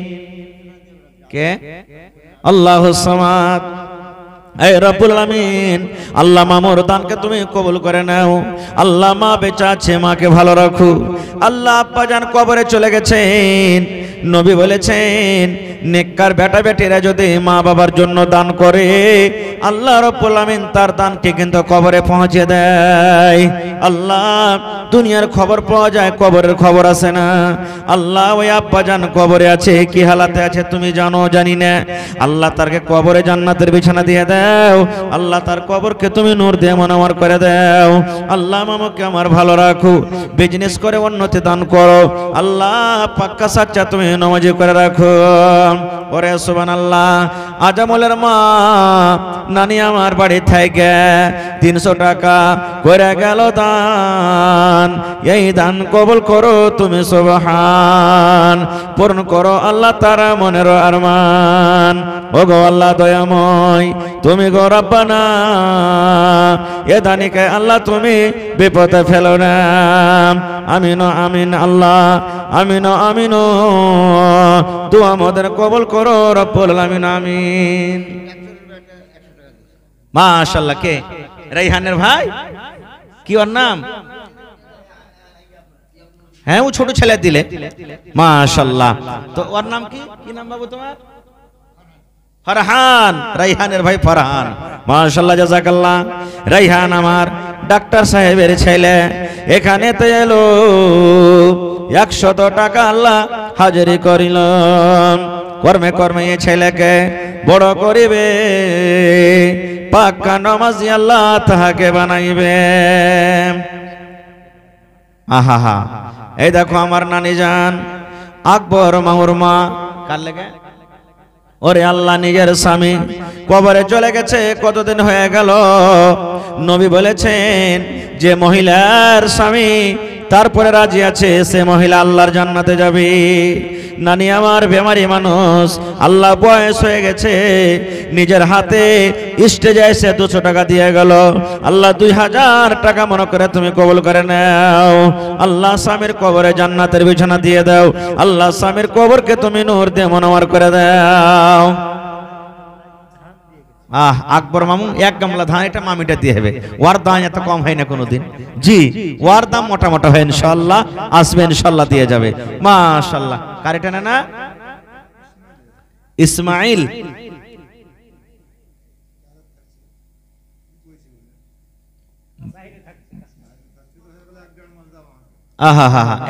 কে? আল্লাহুস সামাদ। এই রব্বুল আলামিন আল্লাহ মামুর দানকে তুমি কবুল করে নাও। আল্লাহ মা বেঁচে আছে, মাকে ভালো রাখো। আল্লাহ আব্বা জান কবরে চলে গেছেন। নবী বলেছেন নেককার বেটা বেটিরা যদি মা বাবার জন্য দান করে আল্লাহ রব্বুল আমিন তার দানকে কিন্তু কবরে পৌঁছে দেয়। আল্লাহ দুনিয়ার খবর পাওয়া যায়, কবরের খবর আছে না। আল্লাহ ওই আব্বা জান কবরে আছে, কি হালাতে আছে তুমি জানো জানি না। আল্লাহ তারকে কবরে জান্নাতের বিছানা দিয়ে দাও। আল্লাহ তার কবরকে তুমি নূর দিয়ে মনোয়ার করে দাও। আল্লাহ মামাকে আমার ভালো রাখো, বিজনেস করে উন্নতি দান করো। আল্লাহ পাক্কা সাচ্চা তুমি নামাজি করে রাখো। ওরে সুবহানাল্লাহ। আজামলের মা নানি আমার বাড়ি থেকে 300 টাকা করে গেল দান। এই দান কবুল করো তুমি সুবহান, পূর্ণ করো আল্লাহ তারা মনের আরমান। ও গো আল্লাহ দয়াময়, তুমি গো রব্বানা এ দানিকে আল্লাহ তুমি বিপদে ফেলো না। আমিন আমিন আল্লাহ, আমিন আমিন। দোয়া আমাদের কবুল করো রব্বুল আলামিন। আমিন। মাশাআল্লাহ। কে? রাইহানের ভাই। কি ওর নাম? হ্যাঁ, ও ছোট ছেলে দিলে। মাশাআল্লাহ। তো ওর নাম কি? কি নাম বাবু তোমার? ফরহান। রাইহানের ভাই ফরহান। মাশাআল্লাহ, জাযাকাল্লাহ। রাইহান আমার ডাক্তার সাহেবের ছেলে। এখানে তো এলো 100 টাকা আল্লাহ হাজিরি করিল। কর্মে কর্মে এই ছেলেকে বড় করিবে, পাক্কা নামাজি আল্লাহ তাহাকে বানাইবে। আহা হা। এই দেখো আমার নানি জান আকবর মাহুর মা। কার লেগে? ওরে আল্লাহ নিজের স্বামী কবরে চলে গেছে, কতদিন হয়ে গেল। নবী বলেছেন যে মহিলার স্বামী তারপরে রাজি আছে সে মহিলা আল্লাহর জান্নাতে যাবে। নানি আমার বেমারি মানুষ, আল্লাহ বয়স হয়ে গেছে, নিজের হাতে স্টেজে এসে 200 টাকা দিয়ে গেল। আল্লাহ 2000 টাকা মনে করে তুমি কবুল করে নাও। আল্লাহ স্বামীর কবরে জান্নাতের বিছানা দিয়ে দাও। আল্লাহ স্বামীর কবরকে তুমি নূর দিয়ে মনোয়ার করে দাও। আকবর মামু এক গামলা ধান, এটা মামিটা দিয়ে হবে। ওর দাম এত কম হয় না কোনোদিন। জি, ওর দাম মোটা মোটা হয়, ইনশাআল্লাহ আসবে, ইনশাআল্লাহ দিয়ে যাবে। মাশাআল্লাহ। কার এটা না? ইসমাইল।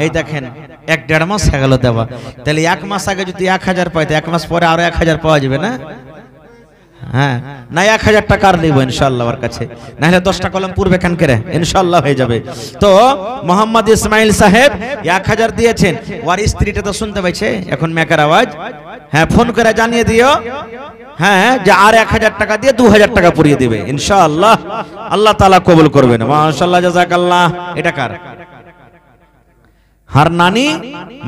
এই দেখেন 1-1.5 মাস হয়ে গেল দেওয়া। তাহলে 1 মাস আগে যদি 1000 পাইতে, 1 মাস পরে আরো 1000 পাওয়া যাবে না? হ্যাঁ, না 1000 টাকা আর নিব ইনশাআল্লাহ ওর কাছে, না হলে 10টা কলম পূর্বে খান করে ইনশাআল্লাহ হয়ে যাবে। তো মোহাম্মদ ইসমাইল সাহেব 1000 দিয়েছেন। ওর স্ত্রীটা তো শুনতে পাইছে এখন মেকার আওয়াজ। হ্যাঁ, ফোন করে জানিয়ে দিও হ্যাঁ যে আর 1000 টাকা দিয়ে 2000 টাকা পুরিয়ে দিবে ইনশাআল্লাহ। আল্লাহ তাআলা কবুল করবেন। মাশাআল্লাহ, জাযাকাল্লাহ। এটা কার? হার নানি।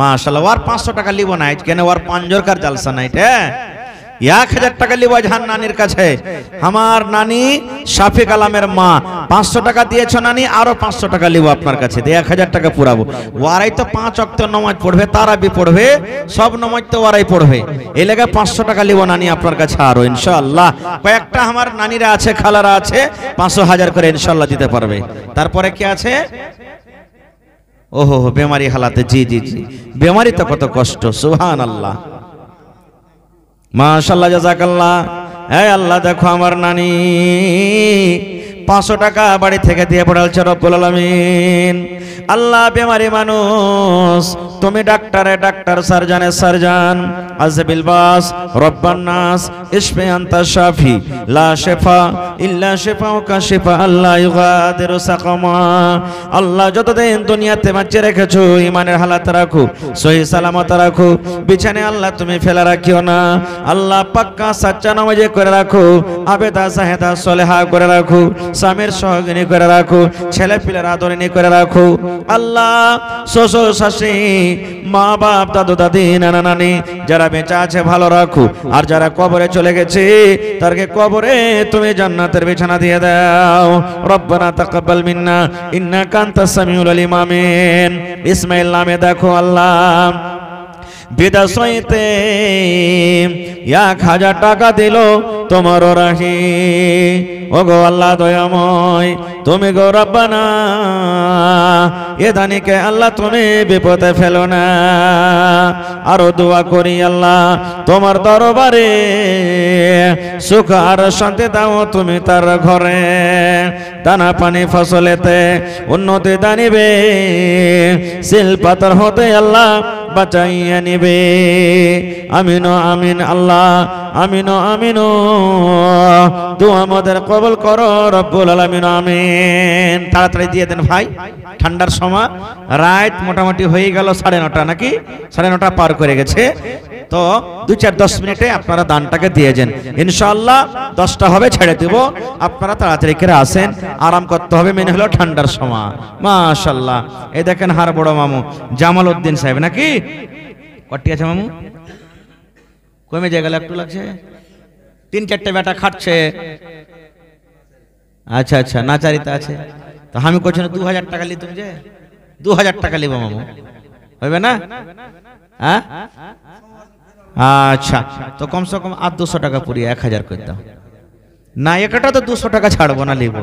মাশাআল্লাহ। ওর 500 টাকা লিব না, কেন ওর পাঁচজোরকার জালসা নাই। 1000 টাকা লিব হার নানির কাছে। আমার নানি শাফিক আলমের মা 500 টাকা দিয়েছো নানি, আরো 500 টাকা লিব আপনার কাছে, 1000 টাকা পুরাবো। ওরাই তো 5 ওয়াক্ত নামাজ পড়বে, তারাবি পড়বে, সব নামাজ তো ওরাই পড়বে। এই লেগে 500 টাকা লিব নানি আপনার কাছে আরো ইনশাআল্লাহ। কয়েকটা আমার নানিরা আছে, খালারা আছে, 500-1000 করে ইনশাআল্লাহ দিতে পারবে। তারপরে কি আছে? ওহো, বেমারি হালাতে। জি জি জি, বেমারি তো কত কষ্ট। সুবহানাল্লাহ, মাশাআল্লাহ, জাযাকাল্লাহ। এই আল্লাহ, দেখো আমার নানি 500 টাকা বাড়ি থেকে দিয়ে পড়ালছে রব্বুল আলামিন। আল্লাহ, বেমারি মানুষ, তুমি ডাক্তারে ডাক্তার, সার্জনে সার্জন, আজবিল বাস, রব্বান নাস, ইশফি আনতা শাফি, লা শিফা ইল্লা শিফাউকা শিফা আল্লাহ ইউগাদিরু সাকামা। আল্লাহ, যতদিন দুনিয়াতে বাঁচিয়ে রেখেছো ঈমানের হালাত রাখো, সহি সালামত রাখো, বিছানায় আল্লাহ তুমি ফেলা রাখিও না। আল্লাহ, পাক্কা সাচ্চা নামাজি করে রাখো, আবেদা সাহেদা সলেহা করে রাখো, স্বামীর সহগিনী করে রাখো, ছেলে পিলের আদরিনী করে রাখো। আল্লাহ, শ্বশুর শাশুড়ি, মা বাপ, দাদু দাদি, নানা নানি যারা বেঁচে আছে ভালো রাখো, আর যারা কবরে চলে গেছে তারকে কবরে তুমি জান্নাতের বিছানা দিয়ে দাও। রব্বানা তাকাব্বাল মিন্না ইন্নাকা আনতাস সামিউল আলিম। আমিন। ইসমাইল নামে দেখো আল্লাহ বিদাসইতে 1000 টাকা দিল তোমার রাহি। ও গো আল্লাহ দয়াময়, তুমি গো রব্বানা, এ দানিকে আল্লাহ তুমি বিপদে ফেলো না। আরো দোয়া করি আল্লাহ তোমার দরবারে সুখ আর শান্তি দাও তুমি তার ঘরে, দানা পানি ফসলেতে উন্নতি দানিবে, সিল পাথর হতে আল্লাহ বাঁচাইয়া নিবে। আমিন আমিন আল্লাহ, আমিন আমিন। দোয়া আমাদের কবুল করো রব্বুল আলামিন। আমিন। তাড়াতাড়ি দিয়ে দেন ভাই, ঠান্ডার সময়, রাত মোটামুটি হয়ে গেল 9:30 নাকি 9:30 পার করে গেছে। তো 2-4-10 মিনিটে আপনারা দানটাকে দিয়ে যান ইনশাআল্লাহ। 10টা হবে ছেড়ে দেব, আপনারা তাড়াতাড়ি করে আসেন, আরাম করতে হবে, মেনে হলো ঠান্ডার সময়। মাশাআল্লাহ। এই দেখেন হার বড় মামু জামাল উদ্দিন সাহেব নাকি, কটি আছে মামু? কমে যে গেল একটু লাগছে, 3-4টে বেটা খাটছে। আচ্ছা আচ্ছা, নাচারিতে আছে। তো আমি কইছি 2000 টাকা লি, তুমি যে 2000 টাকা লিব মামু, হবে না? হ্যাঁ, আচ্ছা, তো কমসে কম 200 টাকা পুরিয়ে 1000 করে দাও না। একটা তো 200 টাকা ছাড়বো না, লিব।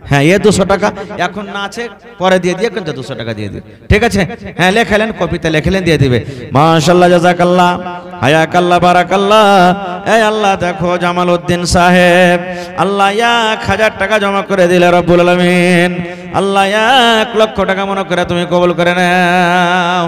হ্যাঁ, এ 200 টাকা এখন না আছে, পরে দিয়ে দিয়ে, কিন্তু 200 টাকা দিয়ে দিবে, ঠিক আছে? হ্যাঁ, লেখালেন, কপিতে লেখলেন, দিয়ে দিবে। মাশাআল্লাহ, জাযাকাল্লাহ, হায়াকাল্লাহ, বারাকাল্লাহ। এই আল্লাহ, দেখো জামাল উদ্দিন সাহেব আল্লাহ 1000 টাকা জমা করে দিলে রব্বুল আলামিন। আল্লাহ 1 লক্ষ টাকা মনে করে তুমি কবুল করে নাও।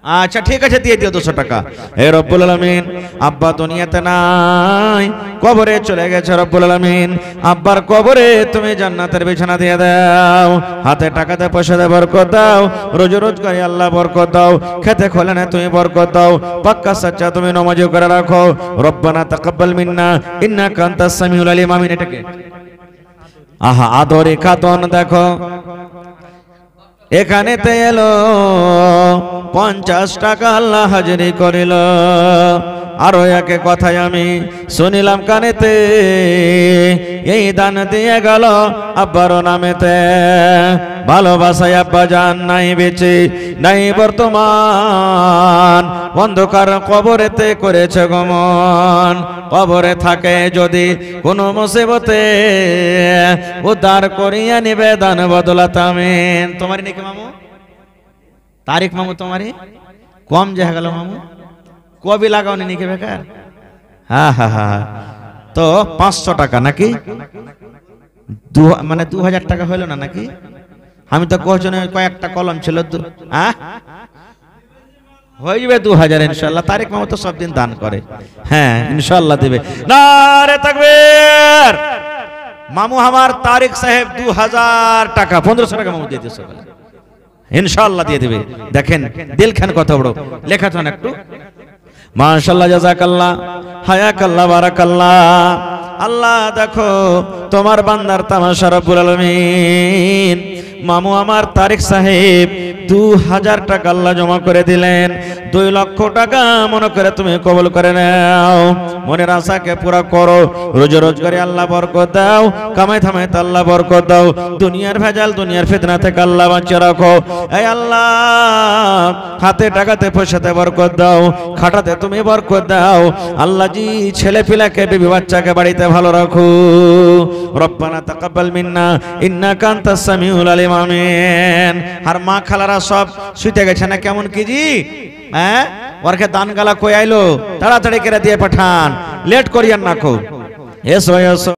আচ্ছা, ঠিক আছে, দিয়ে দিও 200 টাকা। হে রব্বুল আলামিন, আব্বা দুনিয়াতে নাই, কবরে চলে গেছে রব্বুল আলামিন। আব্বার কবরে তুমি জান্নাতের বিছানা দিয়ে দাও, হাতে টাকাতে পয়সাতে বরকত দাও, রোজি রোজগারে আল্লাহ বরকত দাও, খেতে খোলেনে তুমি বরকত দাও, পাক্কা সাচ্চা তুমি নামাজি করে রাখো। রব্বানা তাকাব্বাল মিন্না ইন্নাকা আনতাস সামিউল আলিম। আমিন। এটাকে আহা আদরে খাতন দেখো এখানেতে এলো, 50 টাকা আল্লাহ হাজিরি করিল। আরো একে কথায় আমি শুনিলাম কানেতে, এই দান দিয়ে গেল আব্বার নামেতে। ভালোবাসায় আব্বা জান নাই বেঁচে নাই বর্তমান, অন্ধকার কবরেতে করেছে গমন। কবরে থাকে যদি কোনো মুসিবতে, উদ্ধার করিয়া নিবে দান বদলাতামেন। তোমারই নাকি মামু? তারিখ মামু তোমারই কম যে গেল মামু, কবি লাগাওনি নাকি বেকার? হ্যাঁ হ্যাঁ হ্যাঁ, তো 500 টাকা নাকি, মানে 2000 টাকা হইল না নাকি? আমি তো কোচনে কয়েকটা কলম ছিল, হ্যাঁ হয়ে যাবে 2000 ইনশাআল্লাহ। তারিক মামু তো সব দিন দান করে, হ্যাঁ ইনশাআল্লাহ দিবে। নারে তাকবীর। মামু আমার তারিক সাহেব 2000 টাকা 1500 টাকা মামু দিয়ে দিয়েছে, ইনশাআল্লাহ দিয়ে দিবে। দেখেন দিলখান কত বড়, লেখা তো একটু। মাশাআল্লাহ, জাযাকাল্লাহ, হায়াকাল্লাহ, বারাকাল্লাহ। আল্লাহ দেখো তোমার বান্দার তামাশা রব্বুল আলামিন। মামু আমার তারিক সাহেব 2000 টাকা আল্লাহ জমা করে দিলেন। 2 লক্ষ টাকা মনে করে তুমি কবুল করে নাও, মনের আশাকে পুরা করো। রোজগারে আল্লাহ বরকত দাও, কামাই থামাইতে আল্লাহ বরকত দাও। দুনিয়ার ভেজাল দুনিয়ার ফিতনা থেকে আল্লাহ বাঁচিয়ে রাখো। এই আল্লাহ হাতে টাকাতে পয়সাতে বরকত দাও, খাটাতে তুমি বরকত দাও। আল্লাহ জি ছেলে পিলাকে বিবি বাচ্চাকে বাড়িতে ভালো রাখো। রব্বানা তাকাব্বাল মিন্না ইন্নাকা আনতাস সামিউল আলিম। আমিন। আর মা খালারা সব শুইতে গেছে না কেমন কি জি? হ্যাঁ, ওরকে দান গালা কই আইলো, তাড়াতাড়ি করে দিয়ে পাঠান, লেট করিয়েন না। এসো এসো।